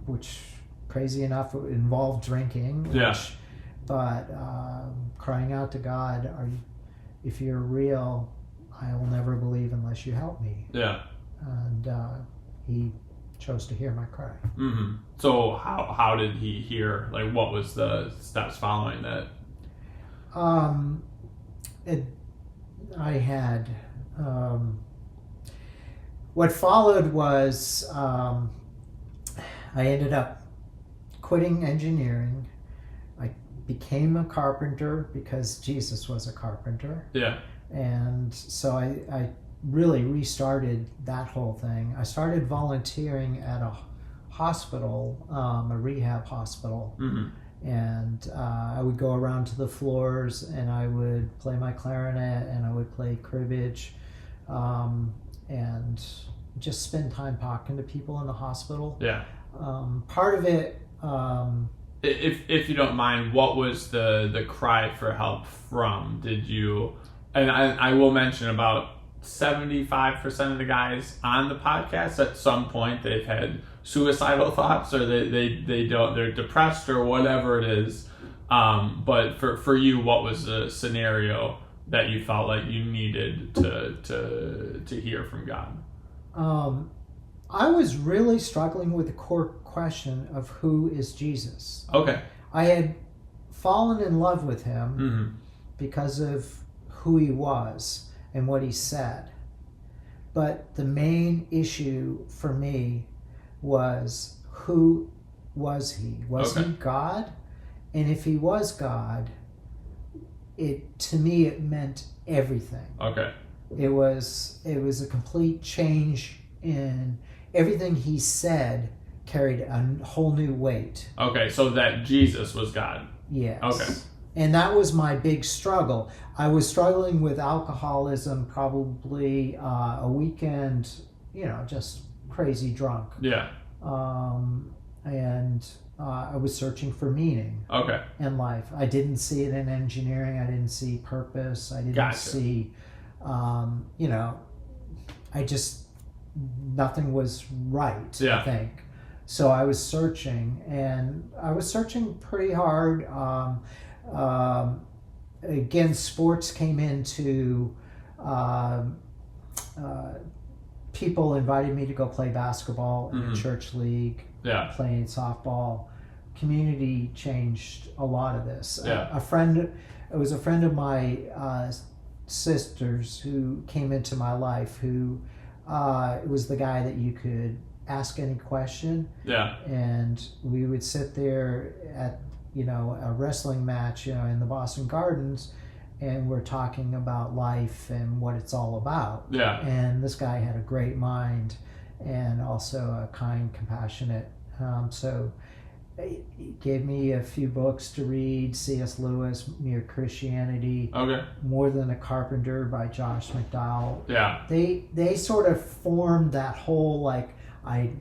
which, crazy enough, it involved drinking. Yeah. But crying out to God, if you're real, I will never believe unless you help me. Yeah. And he chose to hear my cry. Mm-hmm. So how did he hear? Like, what was the steps following that? What followed was I ended up quitting engineering. I became a carpenter because Jesus was a carpenter. Yeah. And so I really restarted that whole thing. I started volunteering at a hospital, a rehab hospital. Mm-hmm. and I would go around to the floors, and I would play my clarinet, and I would play cribbage, and just spend time talking to people in the hospital. Yeah. Part of it. If you don't mind, what was the cry for help from? Did you? And I will mention about 75% of the guys on the podcast at some point they've had suicidal thoughts, or they don't, they're depressed or whatever it is. But for you, what was the scenario that you felt like you needed to hear from God? I was really struggling with the core question of who is Jesus. Okay. I had fallen in love with him Mm-hmm. because of who he was and what he said. But the main issue for me was, who was he? Was Okay. he God? And if he was God, to me it meant everything. Okay. It was a complete change in everything he said. Carried a whole new weight. Okay, so that Jesus was God. Yes. Okay. And that was my big struggle. I was struggling with alcoholism, probably a weekend, just crazy drunk. Yeah. And I was searching for meaning Okay. in life. I didn't see it in engineering. I didn't see purpose. I didn't Gotcha. see, nothing was right, Yeah. I think. So I was searching, and I was searching pretty hard. Again, sports came into, people invited me to go play basketball in Mhm. the church league, Yeah. playing softball. Community changed a lot of this. Yeah. It was a friend of my sister's who came into my life, who was the guy that you could ask any question, Yeah. and we would sit there at a wrestling match in the Boston Gardens, and we're talking about life and what it's all about. Yeah. And this guy had a great mind, and also a kind, compassionate. So he gave me a few books to read: C.S. Lewis, Mere Christianity, Okay. More Than a Carpenter by Josh McDowell. Yeah. They sort of formed that whole, like,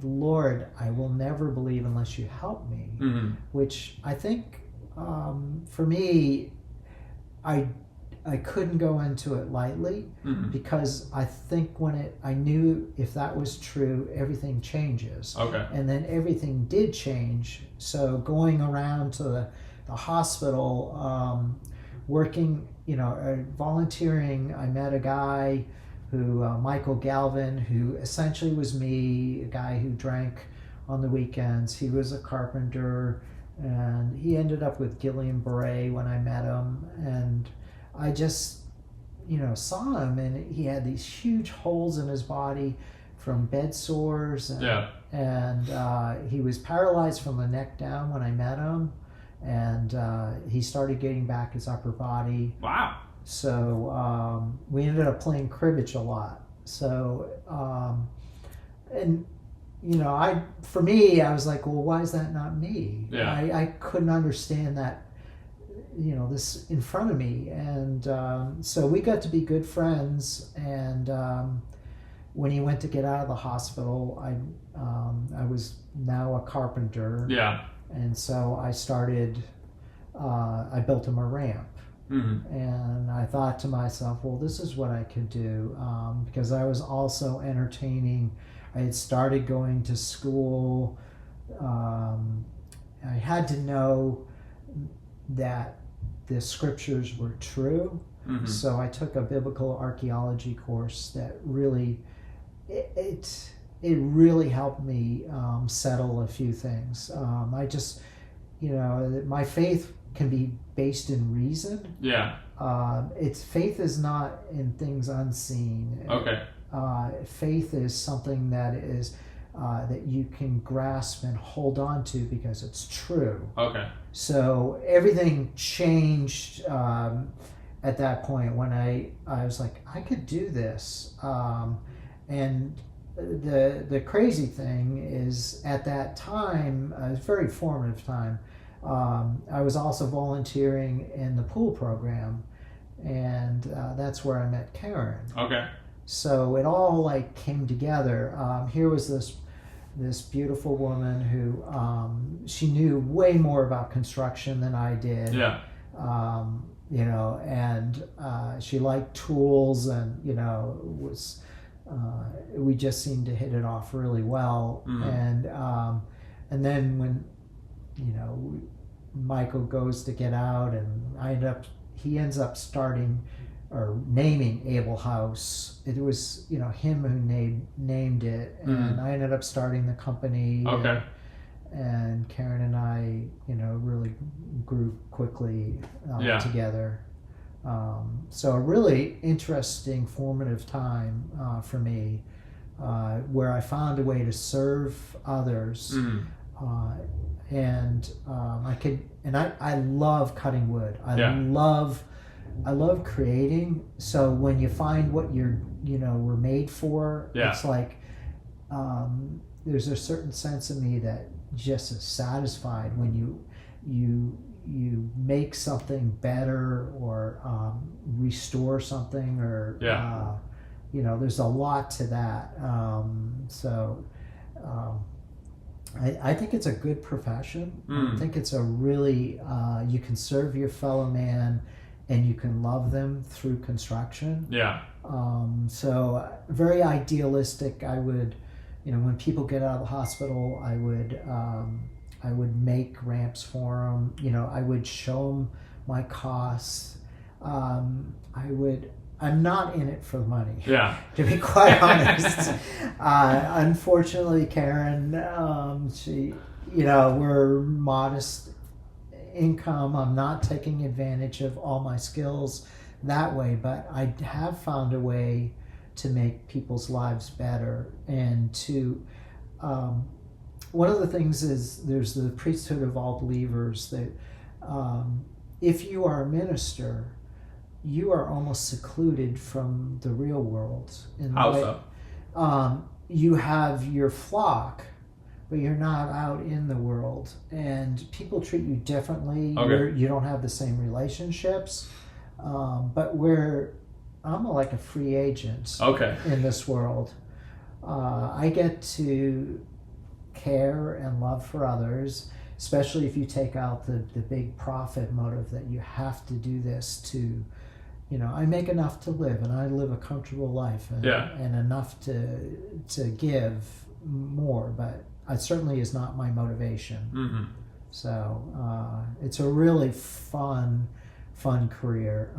Lord, I will never believe unless you help me. Mm-hmm. Which I think, for me, I couldn't go into it lightly, Mm-hmm. because I think I knew if that was true, everything changes. Okay. And then everything did change. So going around to the hospital, working, volunteering, I met a guy who, Michael Galvin, who essentially was me, a guy who drank on the weekends. He was a carpenter, and he ended up with Guillain-Barré when I met him. And I just, saw him, and he had these huge holes in his body from bed sores. And, Yeah. and he was paralyzed from the neck down when I met him. And he started getting back his upper body. Wow. So we ended up playing cribbage a lot. So, for me, I was like, well, why is that not me? Yeah. I couldn't understand that, this in front of me. And so we got to be good friends. And when he went to get out of the hospital, I was now a carpenter. Yeah. And so I started, I built him a ramp. Mm-hmm. And I thought to myself, well, this is what I could do, because I was also entertaining. I had started going to school. I had to know that the scriptures were true. Mm-hmm. So I took a biblical archaeology course that really, it really helped me settle a few things. I just, my faith can be based in reason. Yeah. Faith is not in things unseen. Okay. Faith is something that is that you can grasp and hold on to because it's true. Okay. So everything changed at that point when I was like, I could do this. And the crazy thing is, at that time, a very formative time, I was also volunteering in the pool program, and that's where I met Karen. Okay. So it all like came together. Here was this beautiful woman who she knew way more about construction than I did. Yeah. You know, and she liked tools, and you know, was we just seemed to hit it off really well. And then when, you know, Michael goes to get out, and he ends up starting or naming Able House. It was, you know, him who named it, and I ended up starting the company. Okay. And Karen and I, you know, really grew quickly together. So a really interesting, formative time for me, where I found a way to serve others. I love cutting wood. I love creating. So when you find what we're made for, it's like there's a certain sense of me that just is satisfied when you make something better, or restore something, or you know, there's a lot to that. I think it's a good profession. I think it's a really you can serve your fellow man, and you can love them through construction. Yeah. So very idealistic. I would, you know, when people get out of the hospital, I would make ramps for them. You know, I would show them my costs. I'm not in it for the money. Yeah. To be quite honest. Unfortunately, Karen, she, you know, we're modest income. I'm not taking advantage of all my skills that way, but I have found a way to make people's lives better. And to one of the things is there's the priesthood of all believers, that if you are a minister, you are almost secluded from the real world. How so? You have your flock, but you're not out in the world, and people treat you differently. Okay. You don't have the same relationships, but I'm like a free agent in this world. I get to care and love for others, especially if you take out the big profit motive that you have to do this to, you know, I make enough to live, and I live a comfortable life, and enough to give more, but it certainly is not my motivation. So it's a really fun career.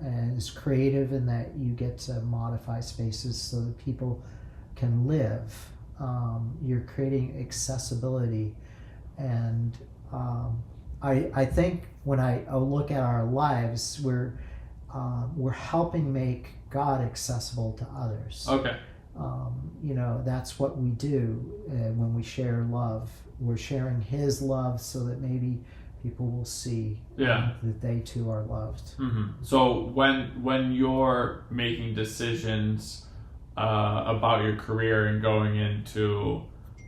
And it's creative in that you get to modify spaces so that people can live. You're creating accessibility, and I think when I look at our lives, we're helping make God accessible to others. Okay. You know, that's what we do when we share love. We're sharing His love so that maybe people will see that they too are loved. So when you're making decisions about your career and going into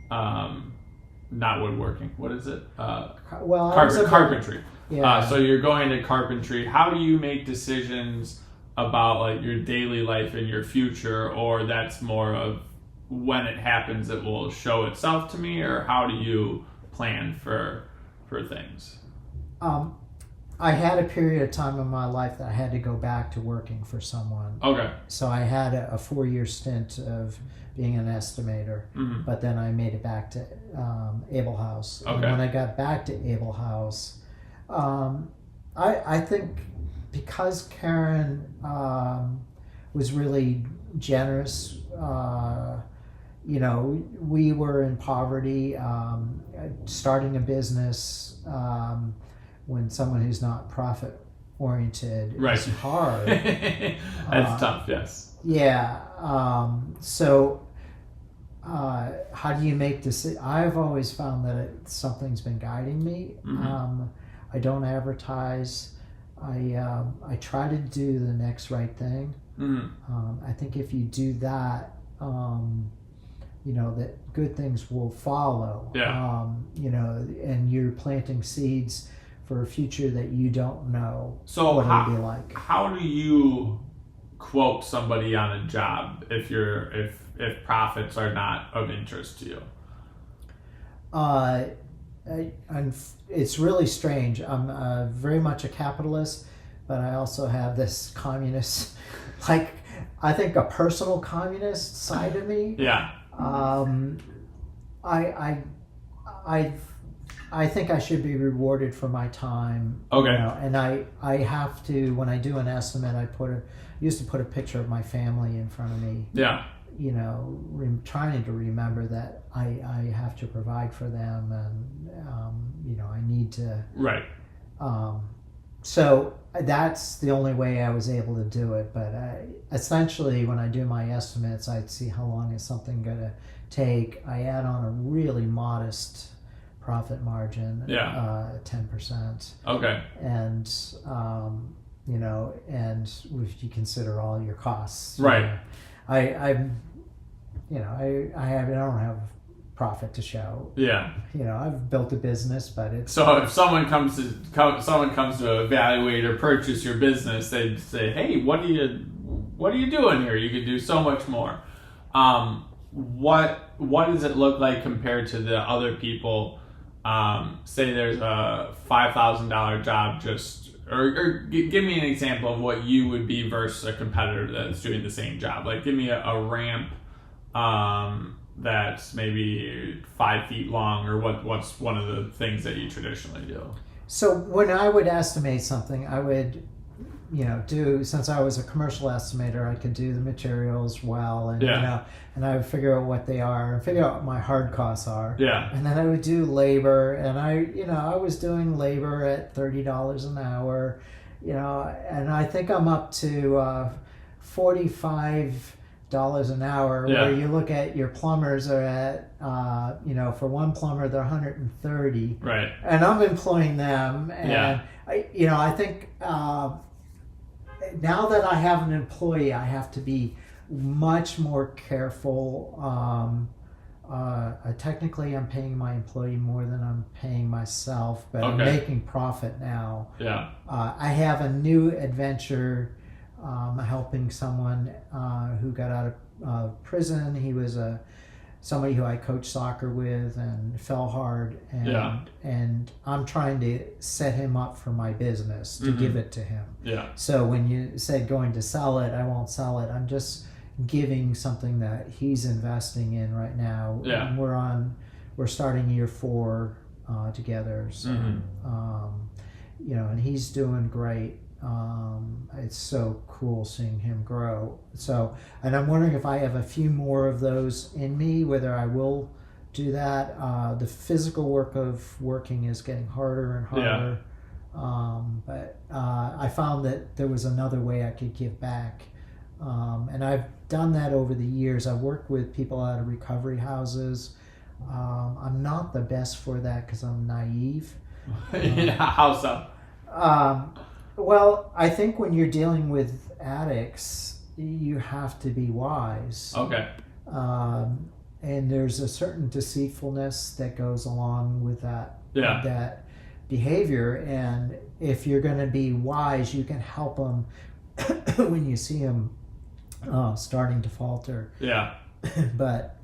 not woodworking, what is it? Carpentry. Yeah. So you're going to carpentry. How do you make decisions about like your daily life and your future, or that's more of when it happens it will show itself to me, or how do you plan for things? I had a period of time in my life that I had to go back to working for someone. Okay. So I had a 4-year stint of being an estimator, but then I made it back to Able House. Okay. And when I got back to Able House, I think because Karen was really generous, you know, we were in poverty. Starting a business when someone who's not profit oriented is hard. That's tough, yes. Yeah. So how do you make decisions? I've always found that something's been guiding me. I don't advertise. I try to do the next right thing. I think if you do that, that good things will follow. Yeah. And you're planting seeds for a future that you don't know So what it'll be like. How do you quote somebody on a job if profits are not of interest to you? It's really strange. I'm very much a capitalist, but I also have this communist, I think a personal communist side of me. Yeah. I think I should be rewarded for my time. Okay. And I have to, when I do an estimate, I used to put a picture of my family in front of me. Yeah. Trying to remember that I have to provide for them, and I need to. Right. So that's the only way I was able to do it. But essentially, when I do my estimates, I see how long is something going to take. I add on a really modest profit margin. Yeah. 10%. Okay. And and if you consider all your costs. Right. I don't have profit to show. Yeah. I've built a business, but it's so if someone comes to evaluate or purchase your business, they'd say, "Hey, what are you doing here? You could do so much more." What does it look like compared to the other people? Say there's a $5,000 job, or give me an example of what you would be versus a competitor that's doing the same job. Like, give me a ramp that's maybe 5 feet long, or what's one of the things that you traditionally do? So when I would estimate something, I would, since I was a commercial estimator, I could do the materials well, and and I would figure out what they are, and figure out what my hard costs are. Yeah. And then I would do labor, and I was doing labor at $30 an hour, and I think I'm up to $45 an hour. Yeah. Where you look at your plumbers are at, for one plumber they're $130. Right. And I'm employing them, and I think. Now that I have an employee, I have to be much more careful. Technically, I'm paying my employee more than I'm paying myself, but I'm making profit now. Yeah. I have a new adventure, helping someone who got out of prison. He was somebody who I coached soccer with and fell hard, and I'm trying to set him up for my business to give it to him. Yeah. So when you said going to sell it, I won't sell it. I'm just giving something that he's investing in right now. Yeah. And we're starting year 4 together. So and he's doing great. It's so cool seeing him grow. So, and I'm wondering if I have a few more of those in me, whether I will do that. The physical work of working is getting harder and harder. But I found that there was another way I could give back. And I've done that over the years. I've worked with people out of recovery houses. I'm not the best for that because I'm naive. How so? Well, I think when you're dealing with addicts, you have to be wise. Okay. And there's a certain deceitfulness that goes along with that, that behavior. And if you're going to be wise, you can help them when you see them starting to falter. Yeah. But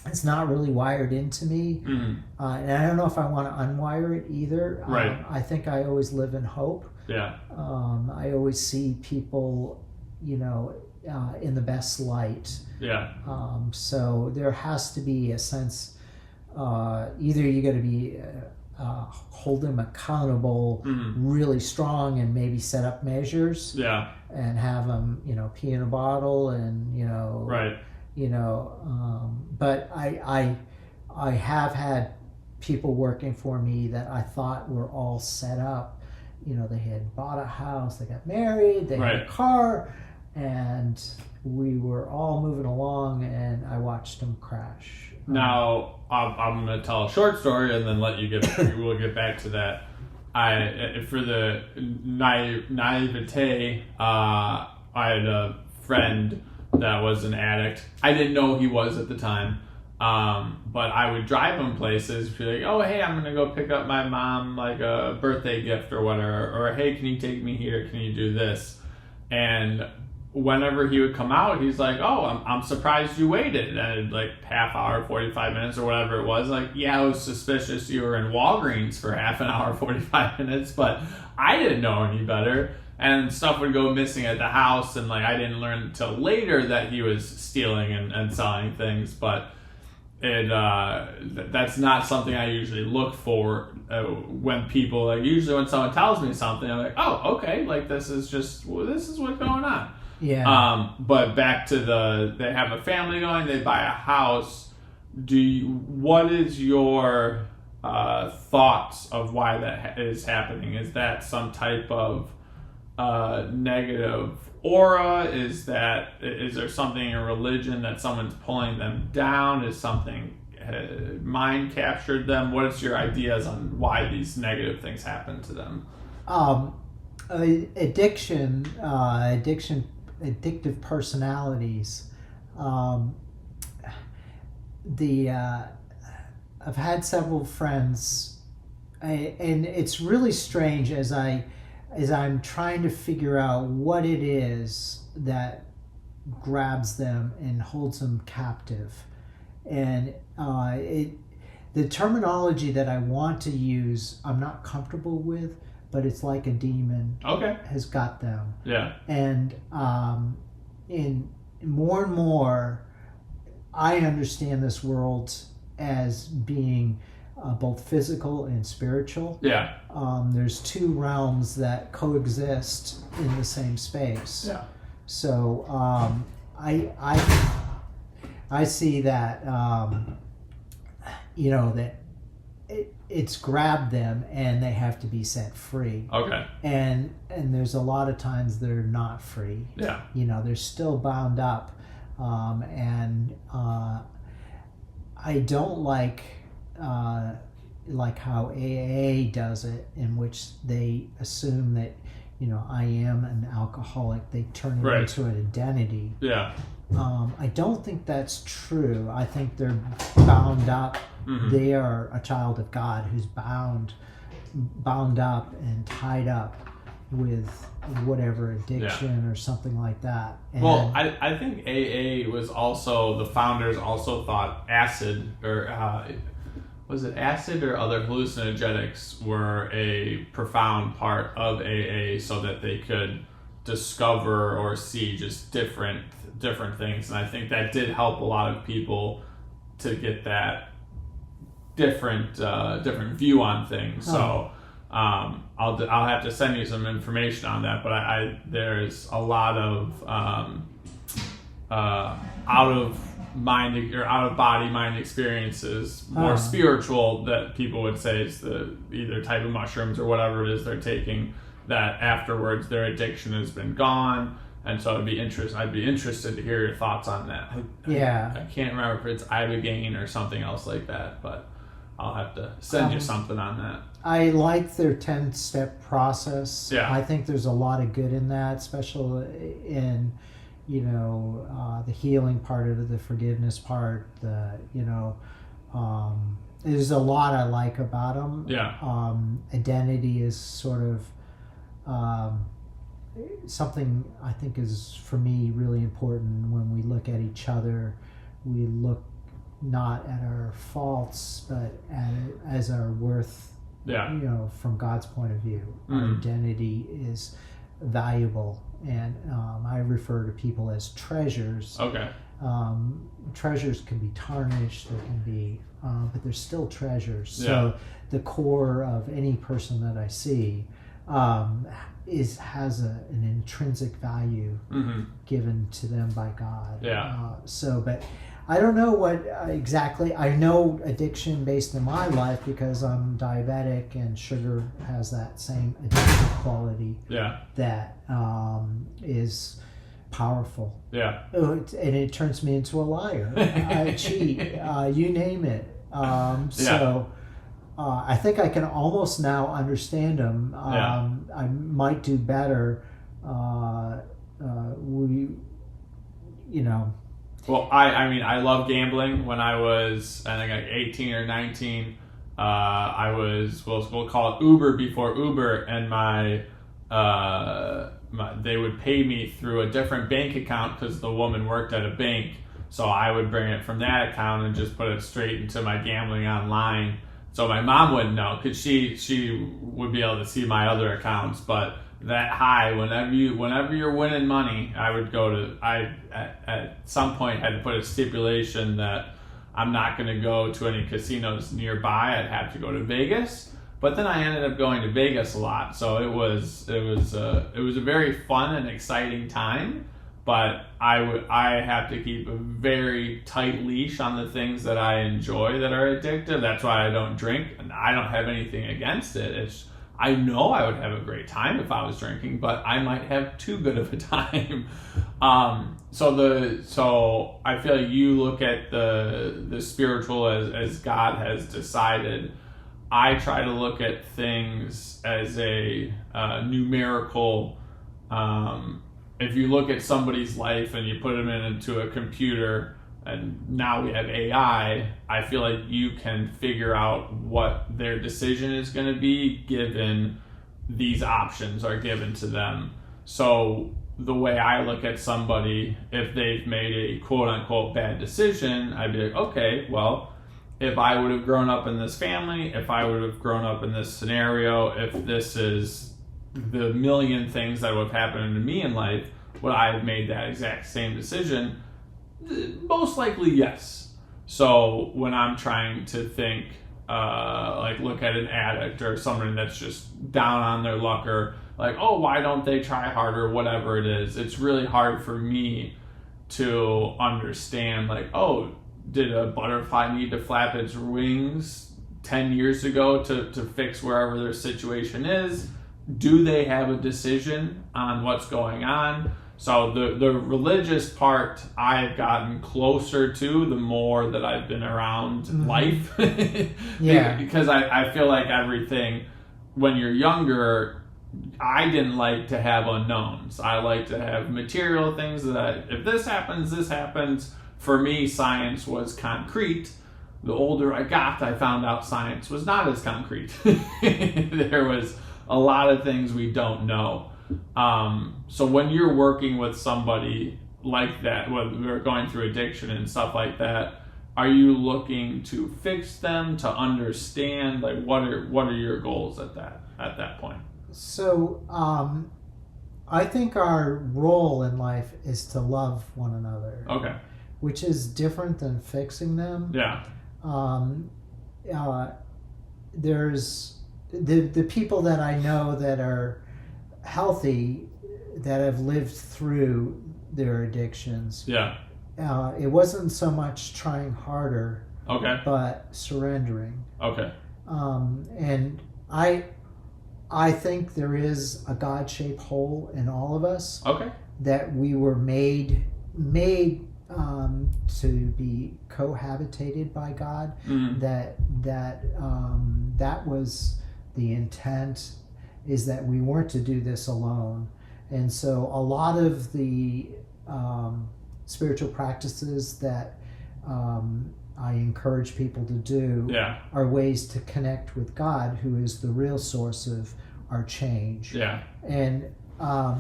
it's not really wired into me. And I don't know if I want to unwire it either. Right. I think I always live in hope. Yeah. I always see people, in the best light. Yeah. So there has to be a sense, either you got to be hold them accountable really strong and maybe set up measures. Yeah. And have them, pee in a bottle and, Right. But I have had people working for me that I thought were all set up. They had bought a house, they got married, they had a car, and we were all moving along, and I watched them crash. Now, I'm going to tell a short story and then we'll get back to that. For the naivete, I had a friend that was an addict. I didn't know he was at the time. But I would drive him places, be like, oh, hey, I'm going to go pick up my mom, like a birthday gift or whatever. Or, hey, can you take me here? Can you do this? And whenever he would come out, he's like, oh, I'm surprised you waited. And like half hour, 45 minutes or whatever it was. Like, yeah, I was suspicious you were in Walgreens for half an hour, 45 minutes, but I didn't know any better. And stuff would go missing at the house. And like, I didn't learn until later that he was stealing and selling things. But that's not something I usually look for when people, like, usually when someone tells me something, I'm like, oh, okay, like this is what's going on. Yeah. But back to they have a family going, they buy a house. What is your thoughts of why that is happening? Is that some type of negative aura? Is there something in religion that someone's pulling them down? Is something mind captured them? What is your ideas on why these negative things happen to them? Addictive personalities. I've had several friends, and it's really strange as I'm trying to figure out what it is that grabs them and holds them captive. And the terminology that I want to use, I'm not comfortable with, but it's like a demon has got them. Yeah. And in more and more, I understand this world as being both physical and spiritual. Yeah. There's two realms that coexist in the same space. Yeah. So I see that that it's grabbed them and they have to be set free. Okay. And there's a lot of times they're not free. Yeah. They're still bound up, and I don't like how AA does it, in which they assume that I am an alcoholic. They turn it into an identity. Yeah. I don't think that's true. I think they're bound up. Mm-hmm. They are a child of God who's bound up and tied up with whatever addiction or something like that. And well, I think AA was also, the founders also thought acid or was it acid or other hallucinogenics were a profound part of AA, so that they could discover or see just different things. And I think that did help a lot of people to get that different view on things. So I'll have to send you some information on that, but there's a lot of out of mind or out of body mind experiences, more spiritual, that people would say is the either type of mushrooms or whatever it is they're taking, that afterwards their addiction has been gone. And so I'd be interested to hear your thoughts on that. I can't remember if it's ibogaine or something else like that, but I'll have to send you something on that. I like their 10-step process. Yeah. I think there's a lot of good in that, especially in the healing part of it, the forgiveness part. There's a lot I like about them. Yeah. Identity is sort of something I think is, for me, really important. When we look at each other, we look not at our faults, but at it as our worth. Yeah. From God's point of view, our identity is valuable, and I refer to people as treasures. Okay. Treasures can be tarnished, there can be, but they're still treasures. Yeah. So the core of any person that I see has an intrinsic value given to them by God. Yeah. But I don't know what exactly. I know addiction based in my life because I'm diabetic, and sugar has that same addictive quality. Yeah. That is powerful. Yeah. And it turns me into a liar. I cheat. You name it. I think I can almost now understand them. I might do better. Well, I mean, I love gambling. When I was, I think, like 18 or 19, I was, we'll call it Uber before Uber, and they would pay me through a different bank account because the woman worked at a bank. So I would bring it from that account and just put it straight into my gambling online. So my mom wouldn't know, because she would be able to see my other accounts. But that high, whenever you're winning money, I at some point had to put a stipulation that I'm not going to go to any casinos nearby. I'd have to go to Vegas. But then I ended up going to Vegas a lot. So it was a very fun and exciting time. But I have to keep a very tight leash on the things that I enjoy that are addictive. That's why I don't drink, and I don't have anything against it. I know I would have a great time if I was drinking, but I might have too good of a time. So I feel like you look at the spiritual as God has decided. I try to look at things as a numerical. If you look at somebody's life and you put them into a computer, and now we have AI, I feel like you can figure out what their decision is going to be given these options are given to them. So the way I look at somebody, if they've made a quote-unquote bad decision, I'd be like, okay, well, if I would have grown up in this family, if I would have grown up in this scenario, if this is the million things that would have happened to me in life, would I have made that exact same decision? Most likely, yes. So when I'm trying to think, look at an addict or someone that's just down on their luck, or like, oh, why don't they try harder, whatever it is, it's really hard for me to understand, like, oh, did a butterfly need to flap its wings 10 years ago to fix wherever their situation is? Do they have a decision on what's going on? So the religious part I've gotten closer to the more that I've been around life. Yeah. Because I feel like everything, when you're younger, I didn't like to have unknowns. I like to have material things that if this happens, this happens. For me, science was concrete. The older I got, I found out science was not as concrete. There was a lot of things we don't know. So when you're working with somebody like that, when we're going through addiction and stuff like that, are you looking to fix them, to understand? Like, what are your goals at that point? So I think our role in life is to love one another. Okay. Which is different than fixing them. Yeah. There's the people that I know that are healthy, that have lived through their addictions. Yeah. It wasn't so much trying harder, okay, but surrendering. Okay. And I think there is a God-shaped hole in all of us. Okay. That we were made to be cohabitated by God. Mm-hmm. That was the intent, is that we weren't to do this alone. And so a lot of the spiritual practices that I encourage people to do are ways to connect with God, who is the real source of our change. Yeah. And a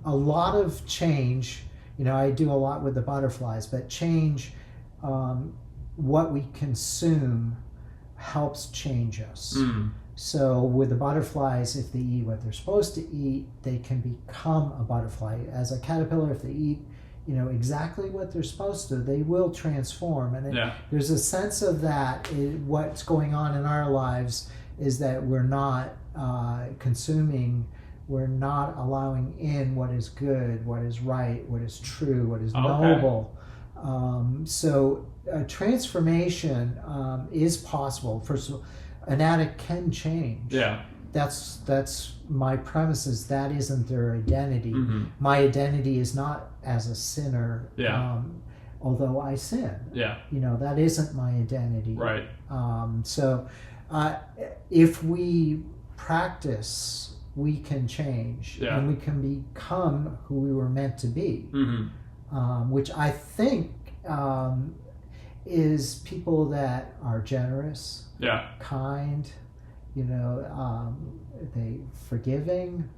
lot of change, I do a lot with the butterflies, but change, what we consume helps change us. Mm. So with the butterflies, if they eat what they're supposed to eat, they can become a butterfly. As a caterpillar, if they eat exactly what they're supposed to, they will transform. And there's a sense of that. What's going on in our lives is that we're not consuming, we're not allowing in what is good, what is right, what is true, what is noble. So transformation is possible. First of all, an addict can change. Yeah. That's my premise, is that isn't their identity. Mm-hmm. My identity is not as a sinner. Yeah. Although I sin. Yeah. That isn't my identity. Right. So if we practice, we can change. Yeah. And we can become who we were meant to be. Mm-hmm. Which I think is people that are generous, Yeah. kind, they forgiving,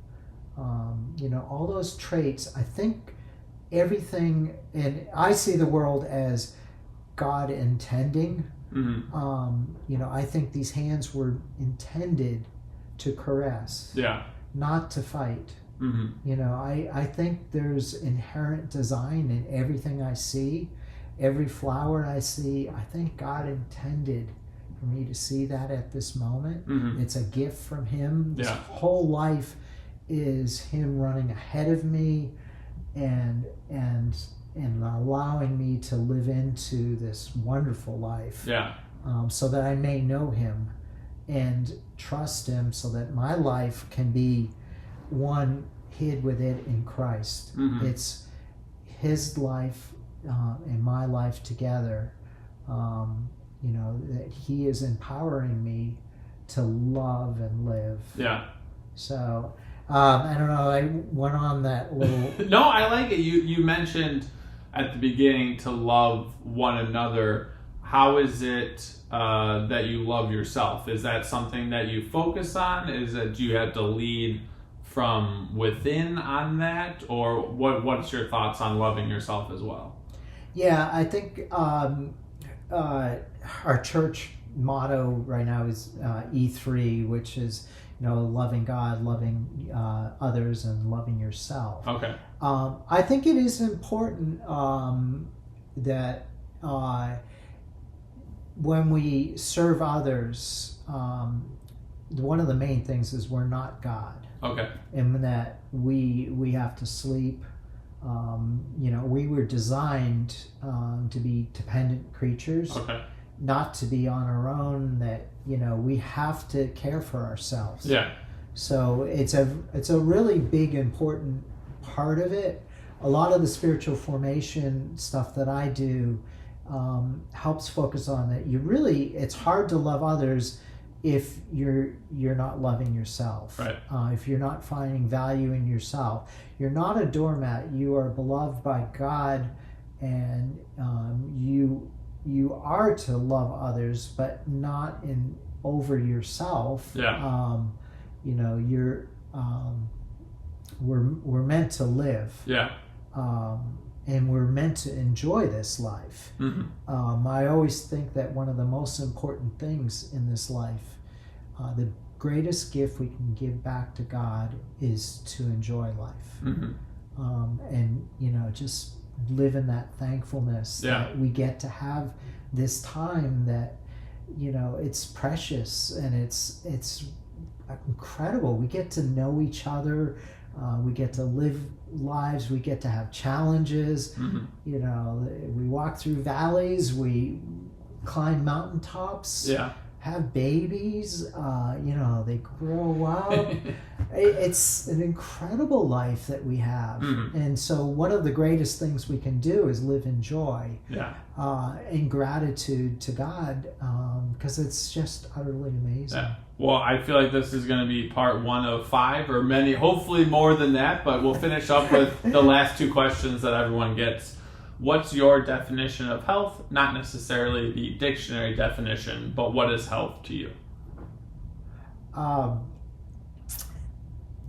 all those traits. I think everything, and I see the world as God intending. I think these hands were intended to caress, not to fight. I think there's inherent design in everything I see, every flower I see. I think God intended for me to see that at this moment. It's a gift from Him. This whole life is Him running ahead of me and allowing me to live into this wonderful life, so that I may know Him and trust Him, so that my life can be one hid with it in Christ. It's His life and my life together, that He is empowering me to love and live. So I don't know, I went on that little No, I like it. You mentioned at the beginning to love one another. How is it that you love yourself? Is that something that you focus on? Is that, do you have to lead from within on that? Or what's your thoughts on loving yourself as well? Yeah, I think our church motto right now is E3, which is loving God, loving others, and loving yourself. Okay. I think it is important that when we serve others, one of the main things is we're not God. Okay. And that we have to sleep. We were designed to be dependent creatures, not to be on our own. That we have to care for ourselves. So it's a really big, important part of it. A lot of the spiritual formation stuff that I do helps focus on that. It's hard to love others if you're not loving yourself. If you're not finding value in yourself. You're not a doormat. You are beloved by God, and you are to love others, but not over yourself. We're meant to live. And we're meant to enjoy this life. I always think that one of the most important things in this life, the greatest gift we can give back to God, is to enjoy life. And just live in that thankfulness that we get to have this time that it's precious and it's incredible. We get to know each other. We get to live lives. We get to have challenges. We walk through valleys. We climb mountaintops. Have babies. They grow up. It's an incredible life that we have. And so one of the greatest things we can do is live in joy, in gratitude to God, because it's just utterly amazing. Well, I feel like this is going to be part 1 of 5 or many, hopefully more than that, but we'll finish up with the last 2 questions that everyone gets. What's your definition of health? Not necessarily the dictionary definition, but what is health to you?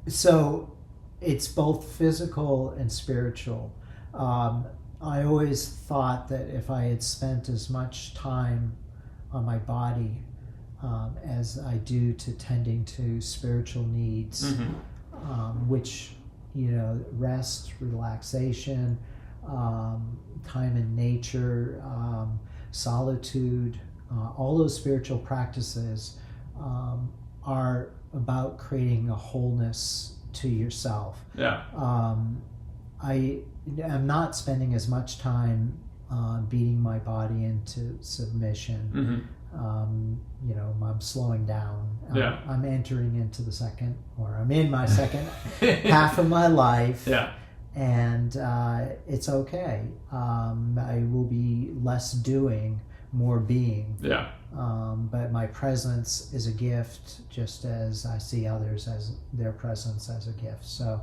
So it's both physical and spiritual. I always thought that if I had spent as much time on my body as I do to tending to spiritual needs, which, rest, relaxation, time in nature, solitude, all those spiritual practices are about creating a wholeness to yourself. I am not spending as much time beating my body into submission. I'm slowing down. I'm entering into I'm in my second half of my life. And it's okay. I will be less doing, more being. But my presence is a gift, just as I see others as their presence as a gift. So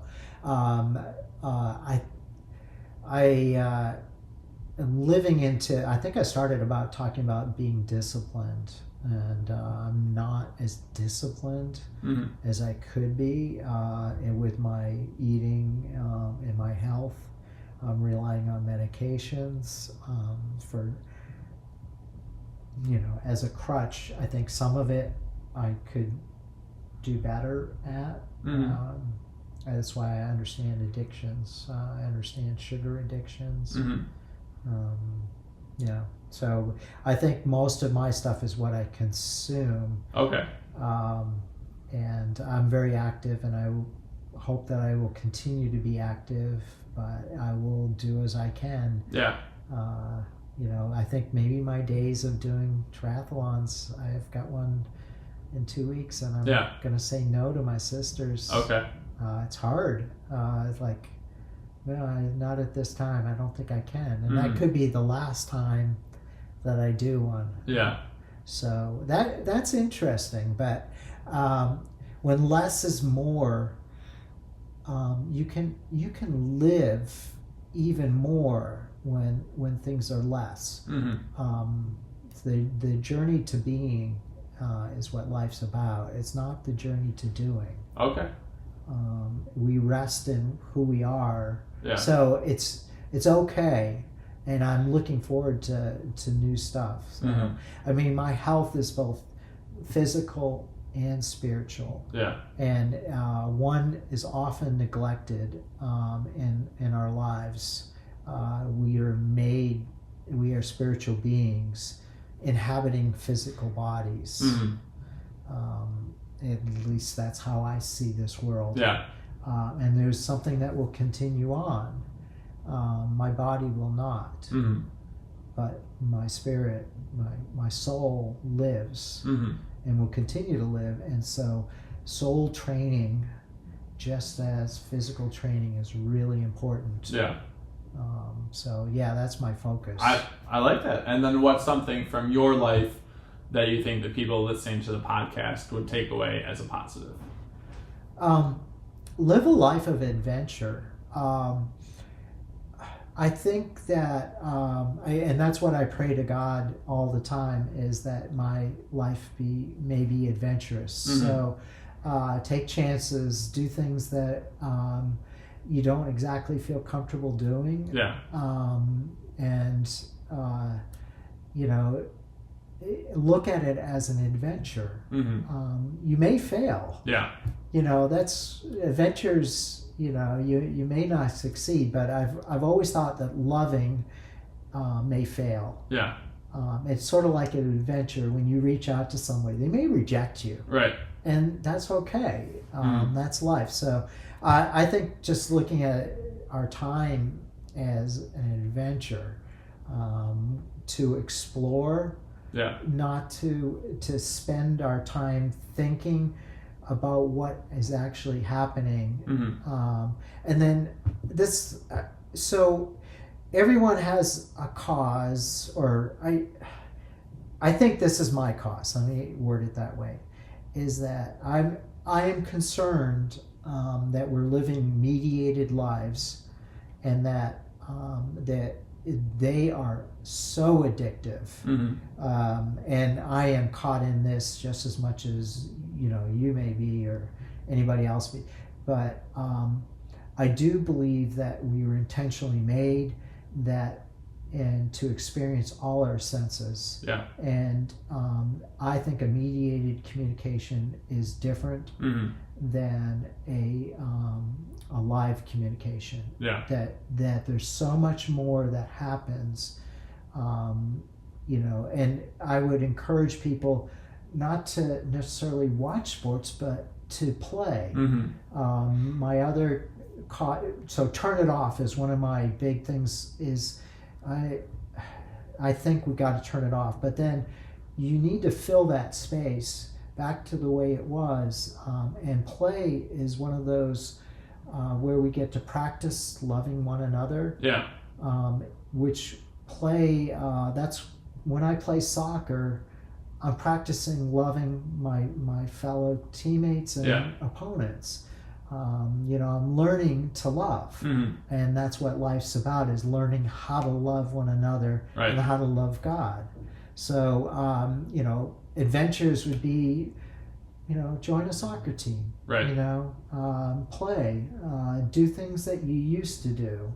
living into, I think I started about talking about being disciplined, and I'm not as disciplined as I could be and with my eating and my health. I'm relying on medications for, as a crutch. I think some of it I could do better at. That's why I understand addictions. I understand sugar addictions. So I think most of my stuff is what I consume. Okay. And I'm very active, and I hope that I will continue to be active, but I will do as I can. Yeah. I think maybe my days of doing triathlons, I've got one in 2 weeks, and I'm going to say no to my sisters. Okay. It's hard. It's like, not at this time. I don't think I can. And that could be the last time that I do one. Yeah. So that's interesting. But when less is more, you can live even more when things are less. The journey to being is what life's about. It's not the journey to doing. Okay. We rest in who we are. Yeah. So it's okay, and I'm looking forward to new stuff. So, I mean, my health is both physical and spiritual. Yeah. And one is often neglected in our lives. We are spiritual beings inhabiting physical bodies. At least that's how I see this world. Yeah. And there's something that will continue on. My body will not. But my spirit, my soul lives and will continue to live. And so soul training, just as physical training, is really important. Yeah. That's my focus. I like that. And then what's something from your life that you think that people listening to the podcast would take away as a positive? Live a life of adventure. I think that, and that's what I pray to God all the time, is that my life may be adventurous. So take chances, do things that you don't exactly feel comfortable doing. Yeah. Look at it as an adventure. You may fail. Yeah. That's adventures. You may not succeed, but I've always thought that loving may fail. Yeah. It's sort of like an adventure. When you reach out to somebody, they may reject you. Right. And that's okay. That's life. So I think just looking at our time as an adventure, to explore. Yeah. Not to spend our time thinking about what is actually happening. And then so everyone has a cause, or I think this is my cause. Let me word it that way. Is that I am concerned that we're living mediated lives, and that they are so addictive. And I am caught in this just as much as you may be, or anybody else be. But I do believe that we were intentionally made and to experience all our senses. Yeah. And I think a mediated communication is different than a live communication. Yeah. That there's so much more that happens, and I would encourage people not to necessarily watch sports, but to play. My other so turn it off is one of my big things. Is I think we got to turn it off, but then you need to fill that space back to the way it was, and play is one of those where we get to practice loving one another. Yeah. Which play, that's when I play soccer, I'm practicing loving my fellow teammates and opponents. I'm learning to love, and that's what life's about, is learning how to love one another and how to love God. So, adventures would be, join a soccer team, play, do things that you used to do.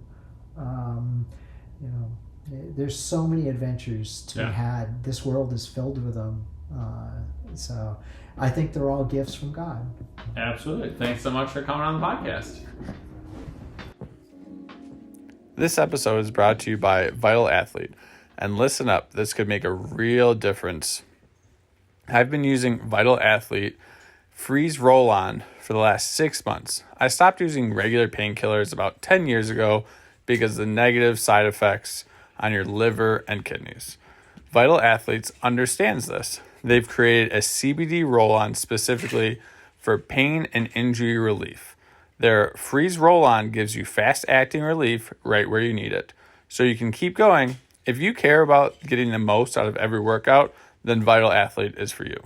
There's so many adventures to be had. This world is filled with them. So I think they're all gifts from God. Absolutely. Thanks so much for coming on the podcast. This episode is brought to you by Vital Athlete. And listen up, this could make a real difference. I've been using Vital Athlete Freeze Roll-On for the last 6 months. I stopped using regular painkillers about 10 years ago because of the negative side effects on your liver and kidneys. Vital Athletes understands this. They've created a CBD roll-on specifically for pain and injury relief. Their Freeze Roll-On gives you fast-acting relief right where you need it, so you can keep going. If you care about getting the most out of every workout, then Vital Athlete is for you.